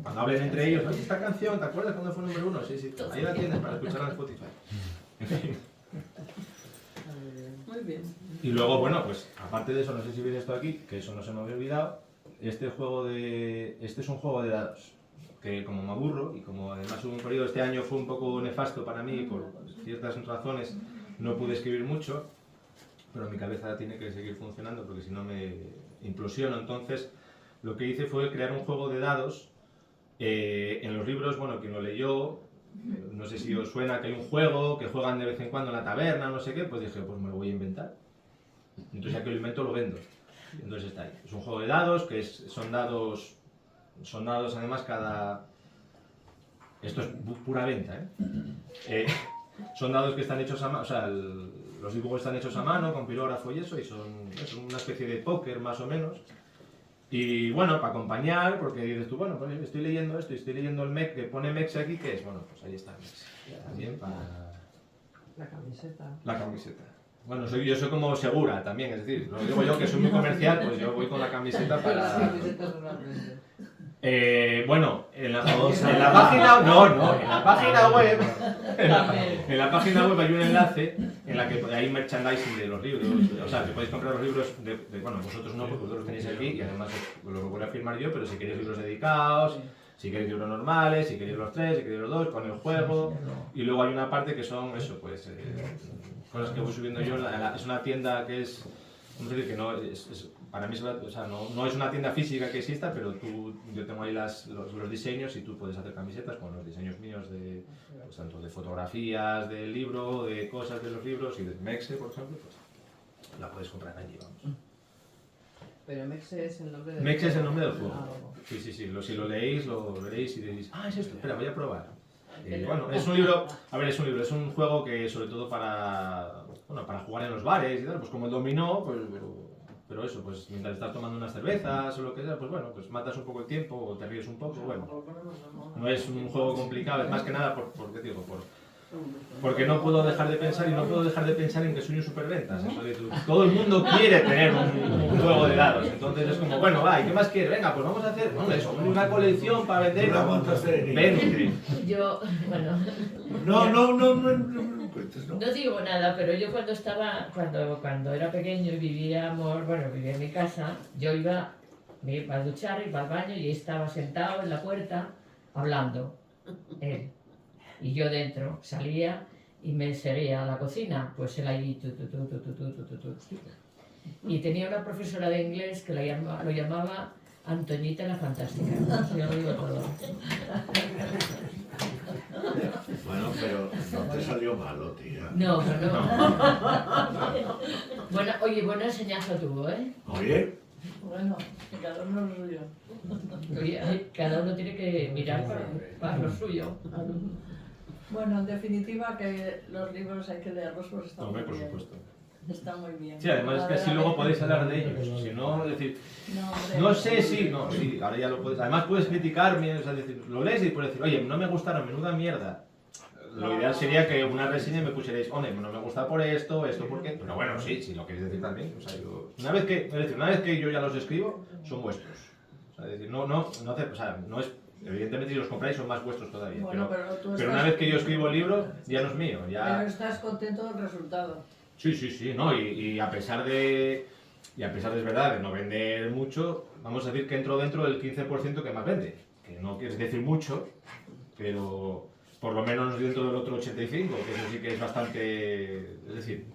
cuando hablen entre ellos, ¿no? Esta canción, ¿te acuerdas cuando fue número 1? Sí, ahí la tienes para escucharla en Spotify. En fin. Muy bien. Y luego, bueno, pues aparte de eso, no sé si veis esto aquí, que eso no se me había olvidado, este es un juego de dados, que como me aburro, y como además un periodo este año fue un poco nefasto para mí, por ciertas razones no pude escribir mucho, pero mi cabeza tiene que seguir funcionando porque si no me implosiono. Entonces lo que hice fue crear un juego de dados. En los libros, bueno, quien lo leyó, no sé si os suena que hay un juego que juegan de vez en cuando en la taberna, no sé qué, pues dije, pues me lo voy a inventar. Entonces ya que lo invento, lo vendo. Entonces está ahí. Es un juego de dados, que son dados además cada... Esto es pura venta, son dados que están hechos a mano, o sea, los dibujos están hechos a mano, con pirógrafo y eso, y son una especie de póker más o menos. Y bueno, para acompañar, porque dices tú, bueno, pues estoy leyendo esto y estoy leyendo el MEX, que pone MEX aquí, ¿qué es? Bueno, pues ahí está el MEX. También para... La camiseta. La camiseta. Bueno, yo soy como Segura también, es decir, lo digo yo que soy muy comercial, pues yo voy con la camiseta para... Las camisetas normalmente. Bueno, en la página... No, en la página web... En la página web hay un enlace en la que hay merchandising de los libros. O sea, que podéis comprar los libros bueno, vosotros no, porque vosotros los tenéis aquí y además os lo voy a firmar yo, pero si queréis libros dedicados, si queréis libros normales, si queréis los 3, si queréis los 2, con el juego. Y luego hay una parte que son eso, pues... cosas que voy subiendo yo. Es una tienda que es... Vamos a decir que no es para mí, o sea, no es una tienda física que exista, pero yo tengo ahí los diseños y tú puedes hacer camisetas con los diseños míos de, pues, tanto de fotografías del libro, de cosas de los libros y de Mexe, por ejemplo, pues la puedes comprar allí, vamos. Pero Mexe es el nombre del Mexe es el nombre del juego. Ah, bueno. Sí, si lo leéis, lo veréis y diréis, es esto, espera, voy a probar. Bueno, es un libro, es un juego que sobre todo para jugar en los bares y tal, pues como el dominó, pues... Pero eso, pues mientras estás tomando unas cervezas o lo que sea, pues bueno, pues matas un poco el tiempo o te ríes un poco, bueno. No es un juego complicado, es más que nada ¿qué digo? Porque no puedo dejar de pensar y no puedo dejar de pensar en que soy un superventas. Todo el mundo quiere tener un juego de dados, entonces es como, bueno, va, ¿y qué más quieres? Venga, pues vamos a hacer una colección para vender. Vende. Yo, bueno, No. no digo nada, pero yo cuando era pequeño y vivía en mi casa, me iba a duchar, iba al baño y estaba sentado en la puerta hablando, él. Y yo dentro, salía y me seguía a la cocina, pues él ahí, Y tenía una profesora de inglés que lo llamaba Antoñita la Fantástica. Yo lo digo todo. Bueno, pero no te salió malo, tía. No. Buena enseñanza tuvo, ¿eh? Oye, Bueno, que cada uno lo suyo. Oye, cada uno tiene que mirar para lo suyo. Bueno, en definitiva que los libros hay que leerlos porque están Hombre, muy por bien. supuesto. Está muy bien. Sí, además es que así luego podéis hablar de ellos. Si no, es decir, no sé si, ahora ya lo puedes. Además puedes criticarme, o sea, decir, lo lees y puedes decir, oye, no me gustaron, menuda mierda. Lo ideal sería que una reseña me pusierais, hombre, no me gusta por esto por qué. Pero bueno, sí, si lo queréis decir también. O sea, una vez que yo ya los escribo, son vuestros. O sea, es decir, no es. Evidentemente, si los compráis son más vuestros todavía. Bueno, pero una vez que yo escribo el libro, ya no es mío. Pero estás contento del resultado. Sí, no, y a pesar de, es verdad, de no vender mucho, vamos a decir que entro dentro del 15% que más vende. Que no quiere decir mucho, pero por lo menos dentro del otro 85%, que eso sí que es bastante... Es decir,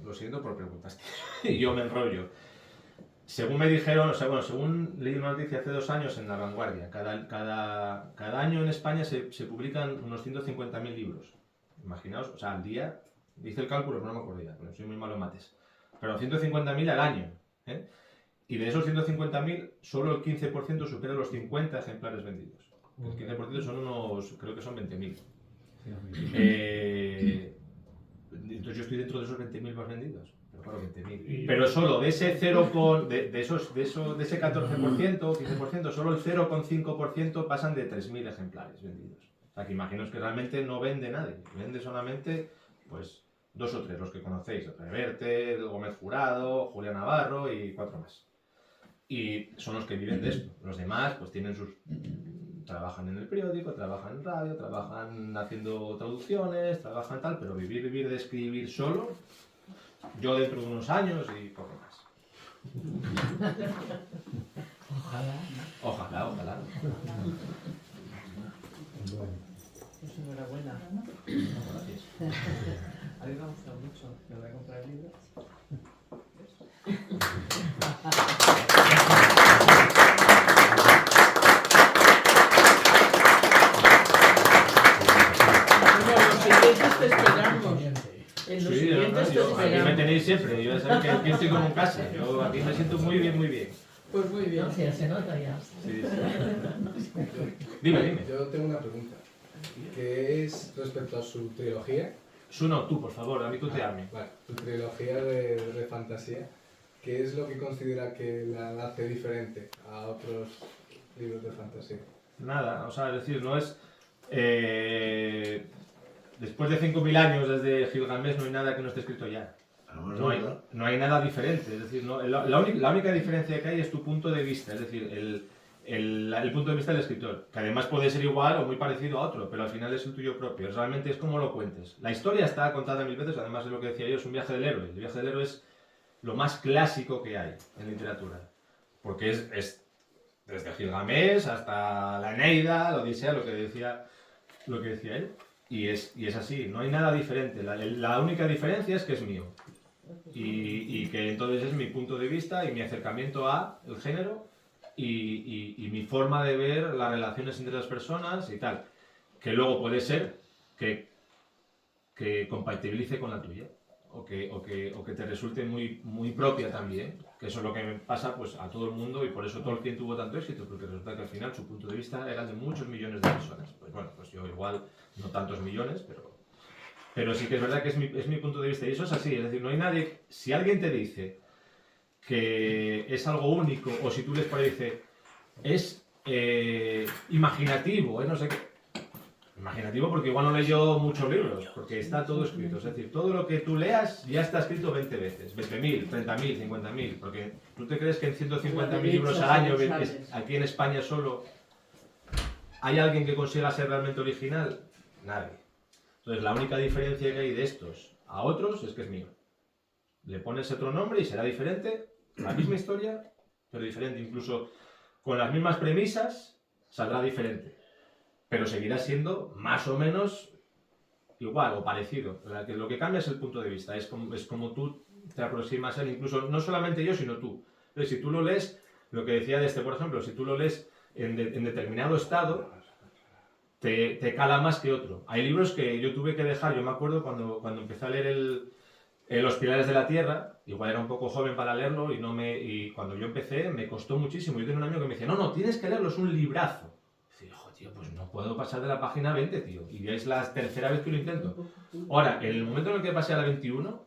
lo siento por preguntas, y yo me enrollo. Según me dijeron, o sea, bueno, según leí una noticia hace 2 años en La Vanguardia, cada año en España se publican unos 150.000 libros. Imaginaos, o sea, al día, hice el cálculo, pero no me acuerdo ya, porque soy muy malo en mates. Pero 150.000 al año, ¿eh? Y de esos 150.000, solo el 15% supera los 50 ejemplares vendidos. El 15% son creo que son 20.000. Entonces yo estoy dentro de esos 20.000 más vendidos. Pero claro, 20.000. Pero solo de ese 14%, 15%, solo el 0,5% pasan de 3.000 ejemplares vendidos. O sea, que imaginaos que realmente no vende nadie. Vende solamente, pues, 2 o 3, los que conocéis. Reverte, Gómez Jurado, Julián Navarro y 4 más. Y son los que viven de esto. Los demás, pues, tienen trabajan en el periódico, trabajan en radio, trabajan haciendo traducciones, trabajan tal, pero vivir de escribir solo, yo dentro de unos años y poco más. Ojalá. Pues enhorabuena. Gracias. A mí me ha gustado mucho. Me voy a comprar el libro. Los siguientes te esperamos. En los siguientes te Aquí me esperamos. tenéis siempre. Yo ya sabéis que aquí estoy como en casa. Yo aquí me siento muy bien, muy bien. Pues muy bien. No, sí, ya se nota ya. Sí, sí. Dime. Yo tengo una pregunta, que es respecto a su trilogía. Suno, tú, por favor, a mí tú te ames. Vale, tu trilogía de fantasía, ¿qué es lo que considera que la hace diferente a otros libros de fantasía? Nada, o sea, es decir, no es... después de 5.000 años desde Gilgamesh no hay nada que no esté escrito ya. No hay nada diferente, es decir, la única diferencia que hay es tu punto de vista, es decir, el punto de vista del escritor, que además puede ser igual o muy parecido a otro, pero al final es el tuyo propio, realmente es como lo cuentes. La historia está contada 1000 veces, además de lo que decía yo, es un viaje del héroe. El viaje del héroe es lo más clásico que hay en literatura, porque es desde Gilgamesh hasta la Eneida, la Odisea, lo que decía él, y es así, no hay nada diferente. La única diferencia es que es mío. Y que entonces es mi punto de vista y mi acercamiento a el género y mi forma de ver las relaciones entre las personas y tal. Que luego puede ser que compatibilice con la tuya o que te resulte muy propia también. Que eso es lo que me pasa pues, a todo el mundo y por eso Tolkien tuvo tanto éxito, porque resulta que al final su punto de vista era de muchos millones de personas. Pues bueno, pues yo igual no tantos millones, pero sí que es verdad que es mi punto de vista y eso es así, es decir, no hay nadie, si alguien te dice que es algo único o si tú les parece es imaginativo, no sé qué, imaginativo porque igual no leyó muchos libros, porque está todo escrito, es decir, todo lo que tú leas ya está escrito 20 veces, 20.000, 30.000, 50.000, porque tú te crees que en 150.000 libros al año, aquí en España solo, ¿hay alguien que consiga ser realmente original? Nadie. Entonces, la única diferencia que hay de estos a otros es que es mío. Le pones otro nombre y será diferente, la misma historia, pero diferente. Incluso con las mismas premisas saldrá diferente. Pero seguirá siendo más o menos igual o parecido. Lo que cambia es el punto de vista, es como tú te aproximas a él, incluso no solamente yo, sino tú. Entonces, si tú lo lees, lo que decía de este, por ejemplo, si tú lo lees en determinado estado, te cala más que otro. Hay libros que yo tuve que dejar, yo me acuerdo cuando empecé a leer Los Pilares de la Tierra, igual era un poco joven para leerlo y cuando yo empecé me costó muchísimo. Yo tenía un amigo que me decía, no, tienes que leerlo, es un librazo. Y digo, tío, pues no puedo pasar de la página 20, tío. Y ya es la tercera vez que lo intento. Ahora, en el momento en el que pasé a la 21,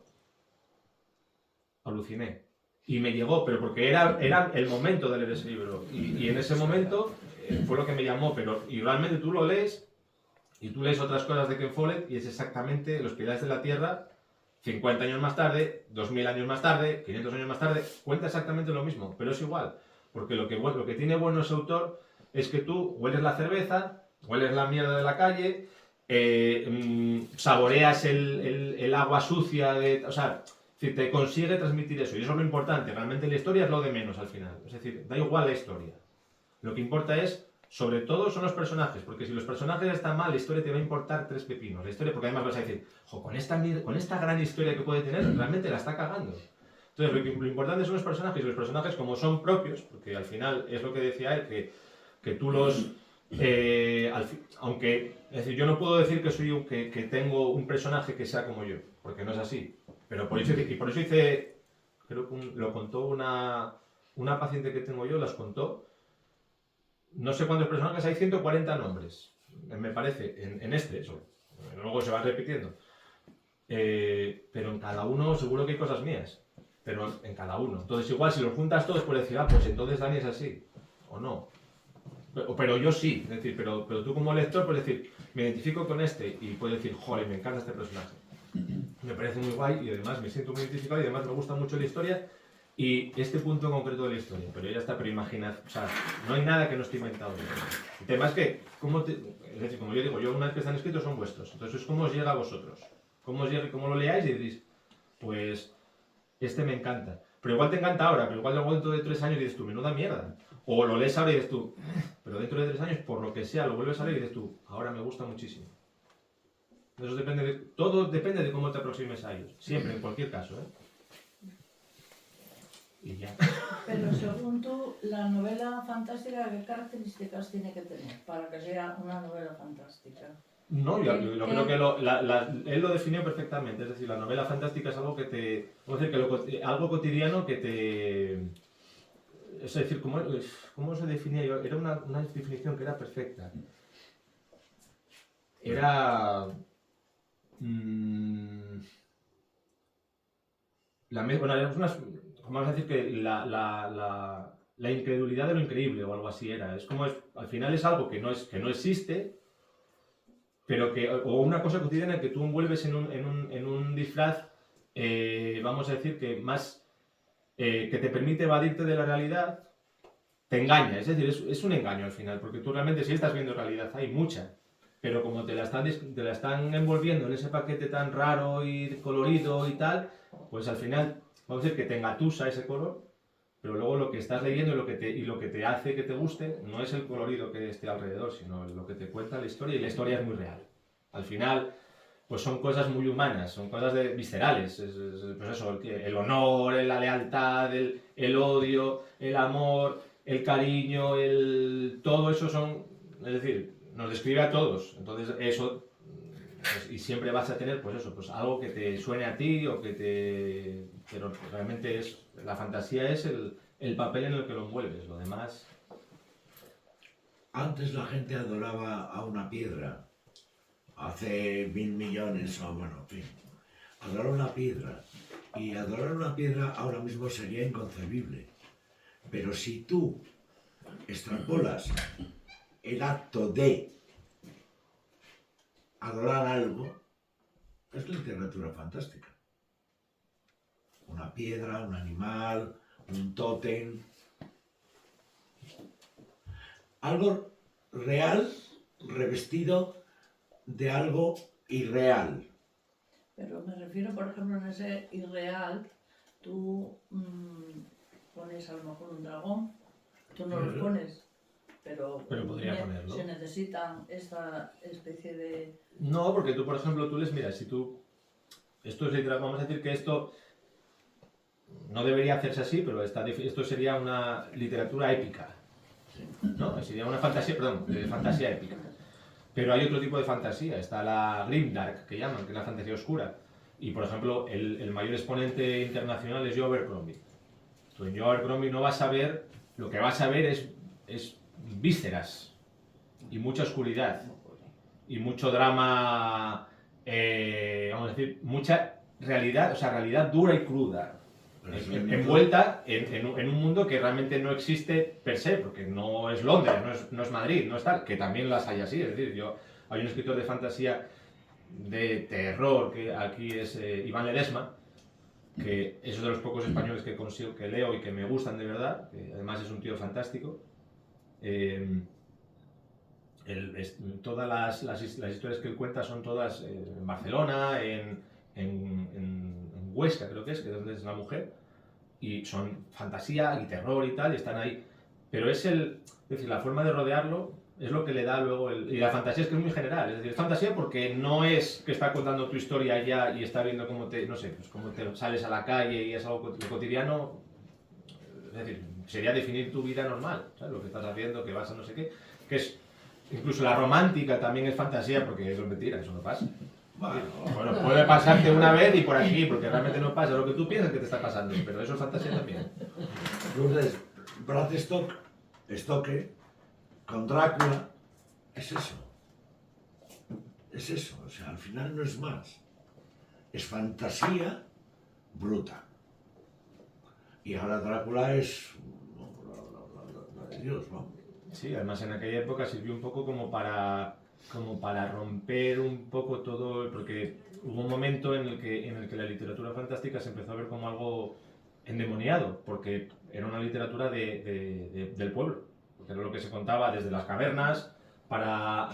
aluciné. Y me llegó, pero porque era el momento de leer ese libro. Y en ese momento fue lo que me llamó, y realmente tú lo lees y tú lees otras cosas de Ken Follett y es exactamente Los Pilares de la Tierra, 50 años más tarde, 2000 años más tarde, 500 años más tarde, cuenta exactamente lo mismo, pero es igual, porque lo que tiene bueno ese autor es que tú hueles la cerveza, hueles la mierda de la calle, saboreas el agua sucia, o sea, te consigue transmitir eso, y eso es lo importante, realmente la historia es lo de menos al final, es decir, da igual la historia. Lo que importa es, sobre todo, son los personajes, porque si los personajes están mal, la historia te va a importar 3 pepinos. La historia, porque además vas a decir, con esta gran historia que puede tener, realmente la está cagando. Entonces, lo importante son los personajes, y los personajes como son propios, porque al final es lo que decía él, que tú los... aunque, es decir, yo no puedo decir que tengo un personaje que sea como yo, porque no es así. Pero por eso hice, creo que lo contó una paciente que tengo yo, las contó. No sé cuántos personajes, hay 140 nombres, me parece, en eso. Luego se van repitiendo. Pero en cada uno seguro que hay cosas mías. Pero en cada uno. Entonces igual si los juntas todos puedes decir, pues entonces Dani es así. O no. Pero yo sí. Es decir, pero tú como lector puedes decir, me identifico con este. Y puedes decir, joder, me encanta este personaje. Me parece muy guay y además me siento muy identificado y además me gusta mucho la historia. Y este punto en concreto de la historia, pero ya está, pero imaginad, o sea, no hay nada que no esté inventado. El tema es que, es decir, como yo digo, una vez que están escritos son vuestros, entonces es cómo os llega a vosotros, cómo os llega, cómo lo leáis y decís, pues, este me encanta, pero igual te encanta ahora, pero igual luego dentro de 3 años dices tú, menuda mierda, o lo lees ahora y dices tú, pero dentro de 3 años, por lo que sea, lo vuelves a leer y dices tú, ahora me gusta muchísimo. Eso todo depende de cómo te aproximes a ellos, siempre, en cualquier caso, Y ya. Pero según tú, la novela fantástica, ¿qué características tiene que tener para que sea una novela fantástica? No, yo creo que él lo definió perfectamente. Es decir, la novela fantástica es algo que te... Vamos a decir, que algo cotidiano que te... Es decir, ¿cómo se definía yo? Era una definición que era perfecta. Era... vamos a decir que la incredulidad de lo increíble o algo así era. Al final es algo que no existe, pero o una cosa cotidiana que tú envuelves en un disfraz, vamos a decir que más, que te permite evadirte de la realidad, te engaña. Es decir, es un engaño al final, porque tú realmente sí estás viendo realidad, hay mucha. Pero como te la están envolviendo en ese paquete tan raro y colorido y tal, pues al final, vamos a decir que te engatusa ese color, pero luego lo que estás leyendo y lo que te hace que te guste no es el colorido que esté alrededor, sino lo que te cuenta la historia, y la historia es muy real. Al final, pues son cosas muy humanas, son cosas viscerales, pues eso, el honor, la lealtad, el odio, el amor, el cariño, todo eso es decir, nos describe a todos. Entonces eso, pues, y siempre vas a tener, pues eso, pues algo que te suene a ti o pero realmente la fantasía es el papel en el que lo envuelves, lo demás... Antes la gente adoraba a una piedra, hace 1000 millones, o bueno, en fin, adorar una piedra. Y adorar una piedra ahora mismo sería inconcebible. Pero si tú extrapolas el acto de adorar algo, es literatura fantástica. Una piedra, un animal, un tótem. Algo real revestido de algo irreal. Pero me refiero, por ejemplo, en ese irreal, tú pones a lo mejor un dragón, tú no los pones, pero podría ponerlo. Se necesitan esta especie de... No, porque tú, por ejemplo, tú les miras, si tú... Esto es literal, vamos a decir que esto no debería hacerse así, pero esto sería una literatura épica. ¿No? Sería una fantasía, de fantasía épica. Pero hay otro tipo de fantasía, está la grimdark, que llaman, que es la fantasía oscura. Y, por ejemplo, el mayor exponente internacional es Joe Abercrombie. Tú en Joe Abercrombie no vas a ver, lo que vas a ver es vísceras y mucha oscuridad y mucho drama, vamos a decir, mucha realidad, o sea, realidad dura y cruda. Envuelta en un mundo que realmente no existe per se, porque no es Londres, no es Madrid, no es tal, que también las hay así. Es decir, hay un escritor de fantasía de terror, que aquí es Iván Ledesma, que es uno de los pocos españoles que leo y que me gustan de verdad, que además es un tío fantástico. Todas las historias que él cuenta son todas en Barcelona, en Huesca, creo que es donde es la mujer, y son fantasía y terror y tal, y están ahí. Pero es decir, la forma de rodearlo es lo que le da luego y la fantasía es que es muy general, es decir, es fantasía porque no es que está contando tu historia ya y está viendo cómo te sales a la calle y es algo cotidiano. Es decir, sería definir tu vida normal, ¿sabes? Lo que estás haciendo, que vas a no sé qué, que es incluso la romántica también es fantasía porque eso es mentira, eso no pasa. Bueno, puede pasarte una vez y por aquí, porque realmente no pasa lo que tú piensas que te está pasando, pero eso es fantasía también. Entonces, Bram Stoker, con Drácula, es eso. Es eso, o sea, al final no es más. Es fantasía bruta. Y ahora Drácula es la de Dios, vamos. Sí, además en aquella época sirvió un poco como para romper un poco todo, porque hubo un momento en el que la literatura fantástica se empezó a ver como algo endemoniado, porque era una literatura del pueblo, porque era lo que se contaba desde las cavernas para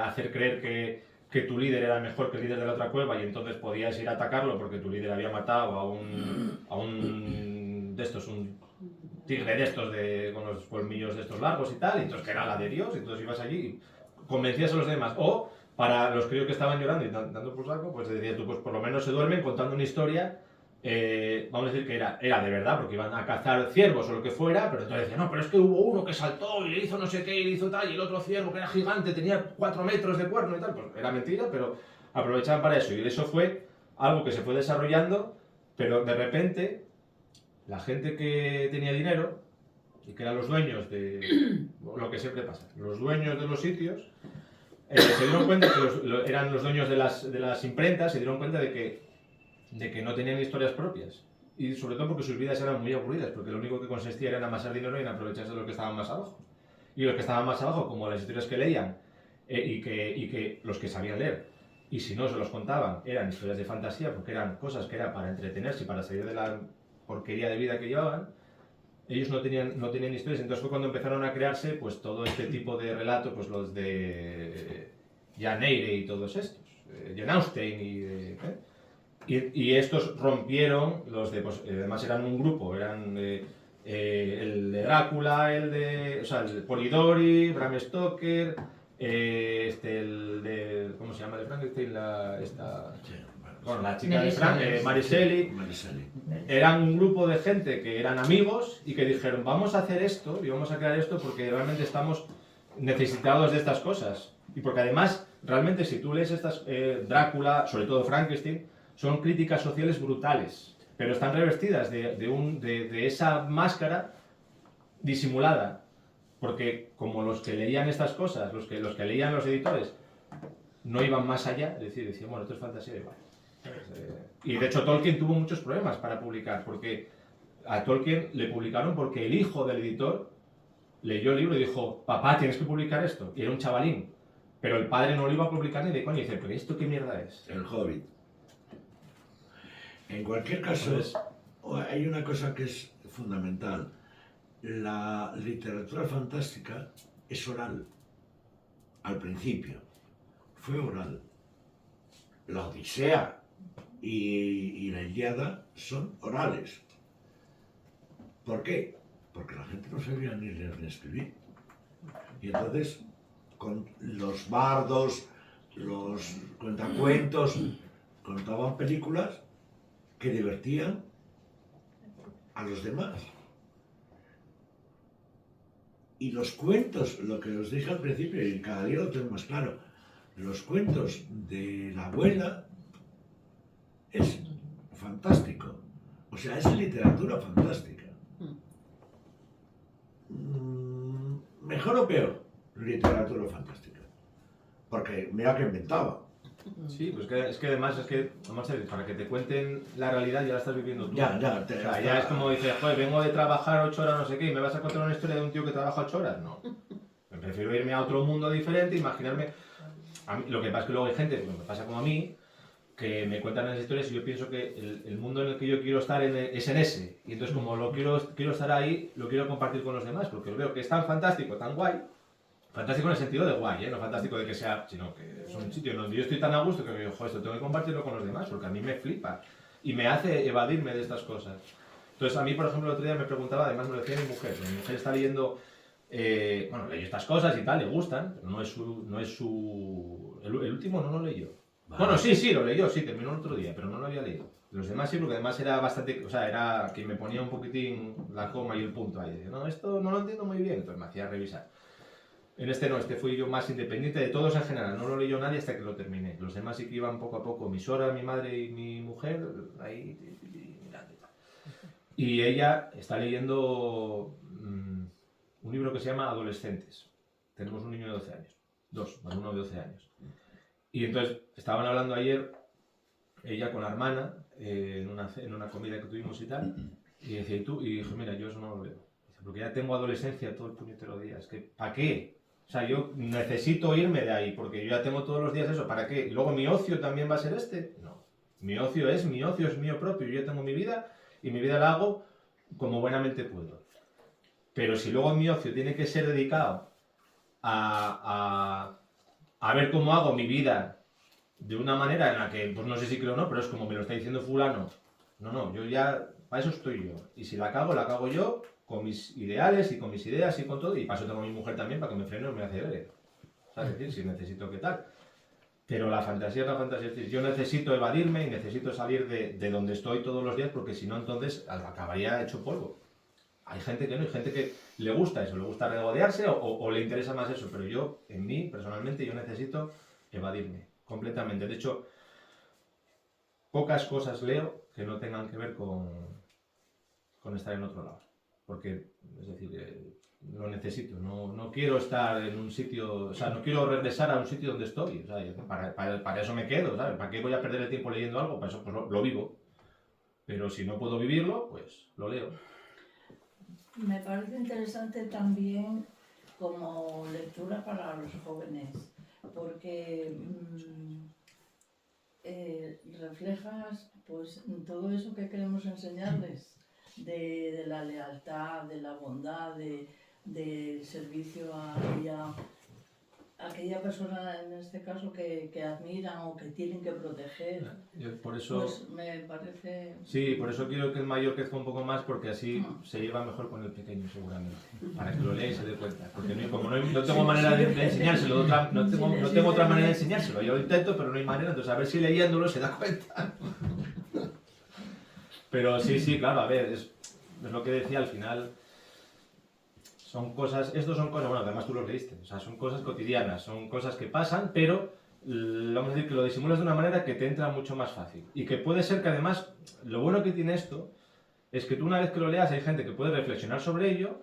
hacer creer que tu líder era mejor que el líder de la otra cueva y entonces podías ir a atacarlo porque tu líder había matado a un de estos, un tigre de estos con los colmillos de estos largos y tal, y entonces que era la de Dios, y entonces ibas allí y convencías a los demás. O para los críos que estaban llorando y dando por saco, pues decías tú, pues por lo menos se duermen contando una historia vamos a decir que era de verdad, porque iban a cazar ciervos o lo que fuera, pero entonces decían, no, pero es que hubo uno que saltó y le hizo no sé qué, y le hizo tal, y el otro ciervo que era gigante, tenía 4 metros de cuerno y tal, pues era mentira, pero aprovechaban para eso, y eso fue algo que se fue desarrollando, pero de repente, la gente que tenía dinero, y que eran los dueños de lo que siempre pasa, los dueños de los sitios, se dieron cuenta que eran los dueños de las imprentas, se dieron cuenta de que no tenían historias propias. Y sobre todo porque sus vidas eran muy aburridas, porque lo único que consistía era en amasar dinero y en aprovecharse de los que estaban más abajo. Y los que estaban más abajo, como las historias que leían, y que los que sabían leer, y si no se los contaban, eran historias de fantasía, porque eran cosas que era para entretenerse y para salir de la porquería de vida que llevaban. Ellos no tenían historias, entonces fue cuando empezaron a crearse pues todo este tipo de relatos, pues los de Jan Eyre y todos estos, Jane Austen y estos rompieron, pues, además eran un grupo, eran el de Drácula, el Polidori, Bram Stoker, el de, ¿cómo se llama? De Frankenstein, la chica de Frankenstein, Mary Shelley. Eran un grupo de gente que eran amigos y que dijeron, vamos a hacer esto y vamos a crear esto porque realmente estamos necesitados de estas cosas. Y porque además, realmente si tú lees estas, Drácula, sobre todo Frankenstein, son críticas sociales brutales, pero están revestidas de esa máscara disimulada. Porque como los que leían estas cosas, los que leían los editores, no iban más allá, es decir, decían, bueno, esto es fantasía igual. Y de hecho Tolkien tuvo muchos problemas para publicar, porque a Tolkien le publicaron porque el hijo del editor leyó el libro y dijo, papá, tienes que publicar esto, y era un chavalín, pero el padre no lo iba a publicar ni de coña, y dice, pero ¿esto qué mierda es? El Hobbit. En cualquier caso, hay una cosa que es fundamental. La literatura fantástica es oral. Al principio fue oral. La Odisea y la Ilíada son orales. ¿Por qué? Porque la gente no sabía ni leer ni escribir. Y entonces, con los bardos, los cuentacuentos, contaban películas que divertían a los demás. Y los cuentos, lo que os dije al principio, y cada día lo tengo más claro, los cuentos de la abuela es fantástico. O sea, es literatura fantástica. Mejor o peor, literatura fantástica. Porque mira que inventaba. Sí, pues es que además, vamos a ver, para que te cuenten la realidad ya la estás viviendo tú. Ya es como dices, joder, vengo de trabajar 8 horas no sé qué y me vas a contar una historia de un tío que trabaja 8 horas. No. Me prefiero irme a otro mundo diferente, imaginarme. A mí, lo que pasa es que luego hay gente, pues me pasa como a mí, que me cuentan esas historias y yo pienso que el mundo en el que yo quiero estar es en ese. Y entonces como lo quiero estar ahí, lo quiero compartir con los demás, porque lo veo que es tan fantástico, tan guay. Fantástico en el sentido de guay, no fantástico de que sea, sino que es un sitio donde yo estoy tan a gusto que me digo, joder, esto tengo que compartirlo con los demás, porque a mí me flipa y me hace evadirme de estas cosas. Entonces a mí, por ejemplo, el otro día me preguntaba, además me lo decía mi mujer está leyendo, bueno, leyó estas cosas y tal, le gustan, pero no es su el último no lo leyó. Vale. Bueno, sí, lo leyó, sí, terminó el otro día, pero no lo había leído. Los demás sí, porque además era bastante, o sea, era que me ponía un poquitín la coma y el punto ahí. Decía, no, esto no lo entiendo muy bien, entonces me hacía revisar. En este no, este fui yo más independiente de todos en general, no lo leyó nadie hasta que lo terminé. Los demás sí que iban poco a poco, mi suegra, mi madre y mi mujer, ahí mirando. Y ella está leyendo un libro que se llama Adolescentes. Tenemos un niño de 12 años, uno de 12 años. Y entonces estaban hablando ayer, ella con la hermana, en una comida que tuvimos y tal, y decía, ¿y tú? Y dije, mira, yo eso no lo leo. Dice, porque ya tengo adolescencia todo el puñetero día, es que, ¿para qué? O sea, yo necesito irme de ahí, porque yo ya tengo todos los días eso, ¿para qué? ¿Y luego mi ocio también va a ser este? No. Mi ocio es mío propio, yo ya tengo mi vida, y mi vida la hago como buenamente puedo. Pero si luego mi ocio tiene que ser dedicado a ver cómo hago mi vida de una manera en la que, pues no sé si creo o no, pero es como me lo está diciendo fulano. No, yo ya, para eso estoy yo. Y si la cago yo, con mis ideales y con mis ideas y con todo. Y para eso tengo a mi mujer también, para que me frene y me hace ver. ¿Sabes? Es decir, si necesito qué tal. Pero la fantasía es la fantasía. Es decir, yo necesito evadirme y necesito salir de donde estoy todos los días porque si no, entonces acabaría hecho polvo. Hay gente que no, hay gente que le gusta eso, le gusta regodearse o le interesa más eso. Pero yo, en mí, personalmente, yo necesito evadirme completamente. De hecho, pocas cosas leo que no tengan que ver con estar en otro lado. Porque, es decir, lo necesito. No quiero estar en un sitio, o sea, no quiero regresar a un sitio donde estoy. O sea, para eso me quedo, ¿sabes? ¿Para qué voy a perder el tiempo leyendo algo? Para eso pues lo vivo. Pero si no puedo vivirlo, pues lo leo. Me parece interesante también como lectura para los jóvenes, porque reflejas pues todo eso que queremos enseñarles, de la lealtad, de la bondad, del servicio a aquella persona, en este caso, que admiran o que tienen que proteger. Yo por eso, pues me parece... sí, por eso quiero que el mayor crezca un poco más, porque así se lleva mejor con el pequeño, seguramente. Para que lo lea y se dé cuenta. Porque como no tengo manera de enseñárselo, no tengo otra manera de enseñárselo. Yo lo intento, pero no hay manera. Entonces, a ver si leyéndolo se da cuenta. Pero sí, claro, a ver, es lo que decía al final. Son cosas, bueno, además tú lo leíste, o sea, son cosas cotidianas, son cosas que pasan, pero vamos a decir que lo disimulas de una manera que te entra mucho más fácil. Y que puede ser que además, lo bueno que tiene esto, es que tú una vez que lo leas hay gente que puede reflexionar sobre ello,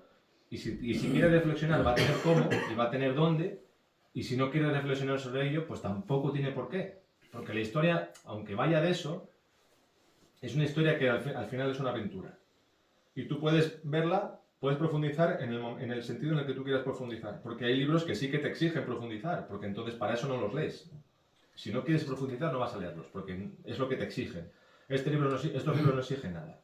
y si quiere reflexionar va a tener cómo, y va a tener dónde, y si no quiere reflexionar sobre ello, pues tampoco tiene por qué. Porque la historia, aunque vaya de eso, es una historia que al final es una aventura. Y tú puedes verla, puedes profundizar en el sentido en el que tú quieras profundizar. Porque hay libros que sí que te exigen profundizar, porque entonces para eso no los lees. Si no quieres profundizar no vas a leerlos, porque es lo que te exigen. Estos libros no exigen nada.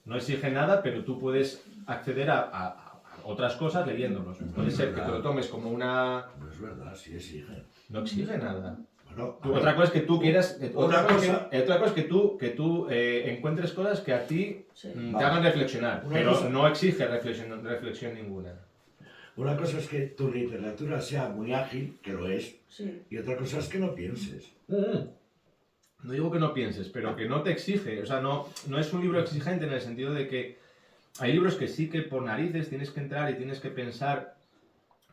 No exigen nada, pero tú puedes acceder a otras cosas leyéndolos. Puede ser que te lo tomes como una... No es verdad, sí exige. No exige nada. Bueno, Otra cosa es que tú quieras... Otra cosa es que tú encuentres cosas que a ti te hagan reflexionar, pero no exige reflexión ninguna. Una cosa es que tu literatura sea muy ágil, que lo es, Sí. y otra cosa es que no pienses. No digo que no pienses, pero que no te exige. O sea, no es un libro exigente en el sentido de que hay libros que sí que por narices tienes que entrar y tienes que pensar,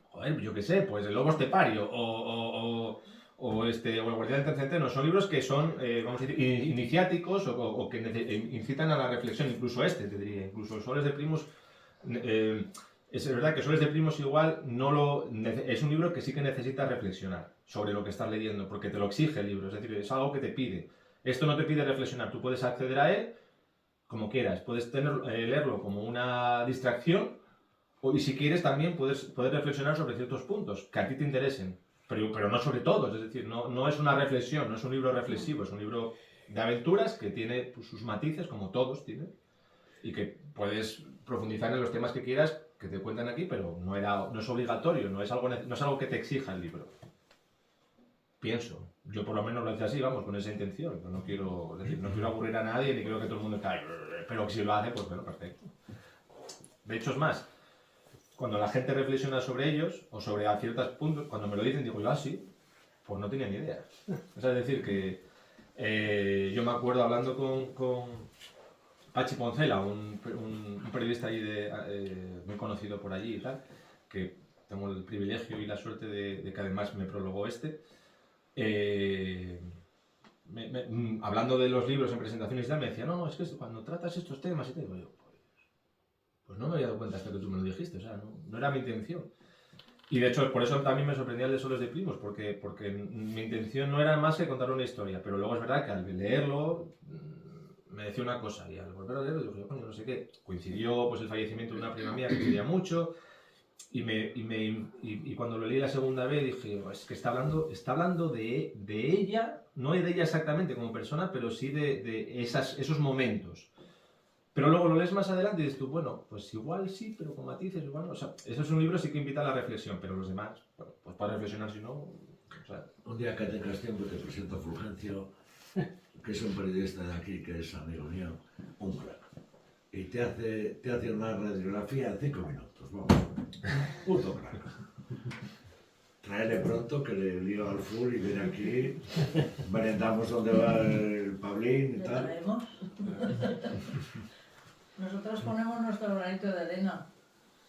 joder, yo qué sé, pues El lobo estepario o El guardián del centeno. Son libros que son, vamos a decir, iniciáticos o que incitan a la reflexión. Incluso te diría. Incluso Soles de Primos, es verdad que Soles de Primos igual es un libro que sí que necesita reflexionar sobre lo que estás leyendo, porque te lo exige el libro. Es decir, es algo que te pide. Esto no te pide reflexionar. Tú puedes acceder a él como quieras. Puedes leerlo como una distracción y si quieres también puedes reflexionar sobre ciertos puntos que a ti te interesen. Pero no sobre todos, es decir, no es una reflexión, no es un libro reflexivo, es un libro de aventuras que tiene pues, sus matices, como todos tienen, y que puedes profundizar en los temas que quieras que te cuentan aquí, pero no es obligatorio, no es algo que te exija el libro. Pienso, yo por lo menos lo hice así, vamos, con esa intención, no quiero aburrir a nadie, ni quiero que todo el mundo caiga, pero si lo hace, pues bueno, perfecto. De hecho, es más, cuando la gente reflexiona sobre ellos, o sobre ciertos puntos, cuando me lo dicen, digo yo, sí, pues no tenía ni idea. O sea, es decir, que yo me acuerdo hablando con Pachi Poncela, un periodista allí muy conocido por allí y tal, que tengo el privilegio y la suerte de que además me prologó hablando de los libros en presentaciones y tal, me decía, no, es que cuando tratas estos temas y te digo yo, pues no me había dado cuenta hasta que tú me lo dijiste, o sea, no era mi intención. Y de hecho, por eso también me sorprendía el de Soles de Primos, porque mi intención no era más que contar una historia, pero luego es verdad que al leerlo me decía una cosa, y al volver a leerlo digo, coño, no sé qué, coincidió pues el fallecimiento de una prima mía que quería mucho, y cuando lo leí la segunda vez dije, es que está hablando de ella, no de ella exactamente como persona, pero sí de esos momentos. Pero luego lo lees más adelante y dices tú, bueno, pues igual sí, pero con matices, igual no. O sea, eso es un libro sí que invita a la reflexión, pero los demás, bueno, pues para reflexionar si no, o sea... Un día que tengas tiempo te presento a Fulgencio, que es un periodista de aquí, que es amigo mío, un crack. Y te hace una radiografía en 5 minutos, vamos. Puto crack. traerle pronto, que le lío al full y viene aquí. Merendamos donde va el Pablín y Le tal. traemos. Nosotros ponemos nuestro granito de arena.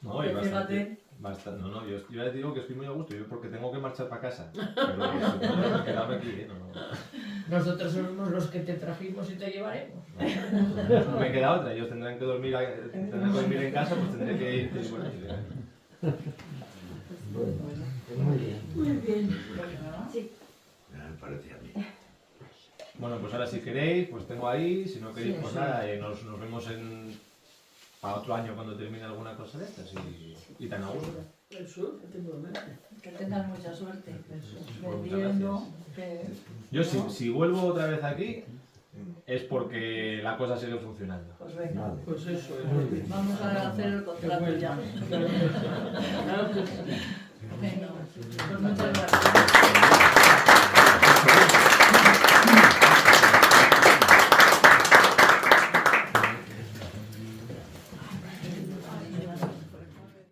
No, y Porque bastante. No, no, yo ya les digo que estoy muy a gusto, yo porque tengo que marchar para casa. Pero no, quedarme aquí, Nosotros somos los que te trajimos y te llevaremos. no me queda otra, ellos tendrán que dormir, en casa, pues tendré que ir. Pues, bueno, Muy bien. Ya me parecía a mí. bueno, pues ahora si queréis, pues tengo ahí, si no queréis, pues nada, nos vemos para otro año cuando termine alguna cosa de estas y tan a gusto. El sur, efectivamente. Que tengas mucha suerte. Pues muchas Vendiendo. Que... Yo si vuelvo otra vez aquí es porque la cosa sigue funcionando. Pues venga. Vale. Pues eso es. Vamos a hacer el contrato ya. Claro que sí. Venga. Pues muchas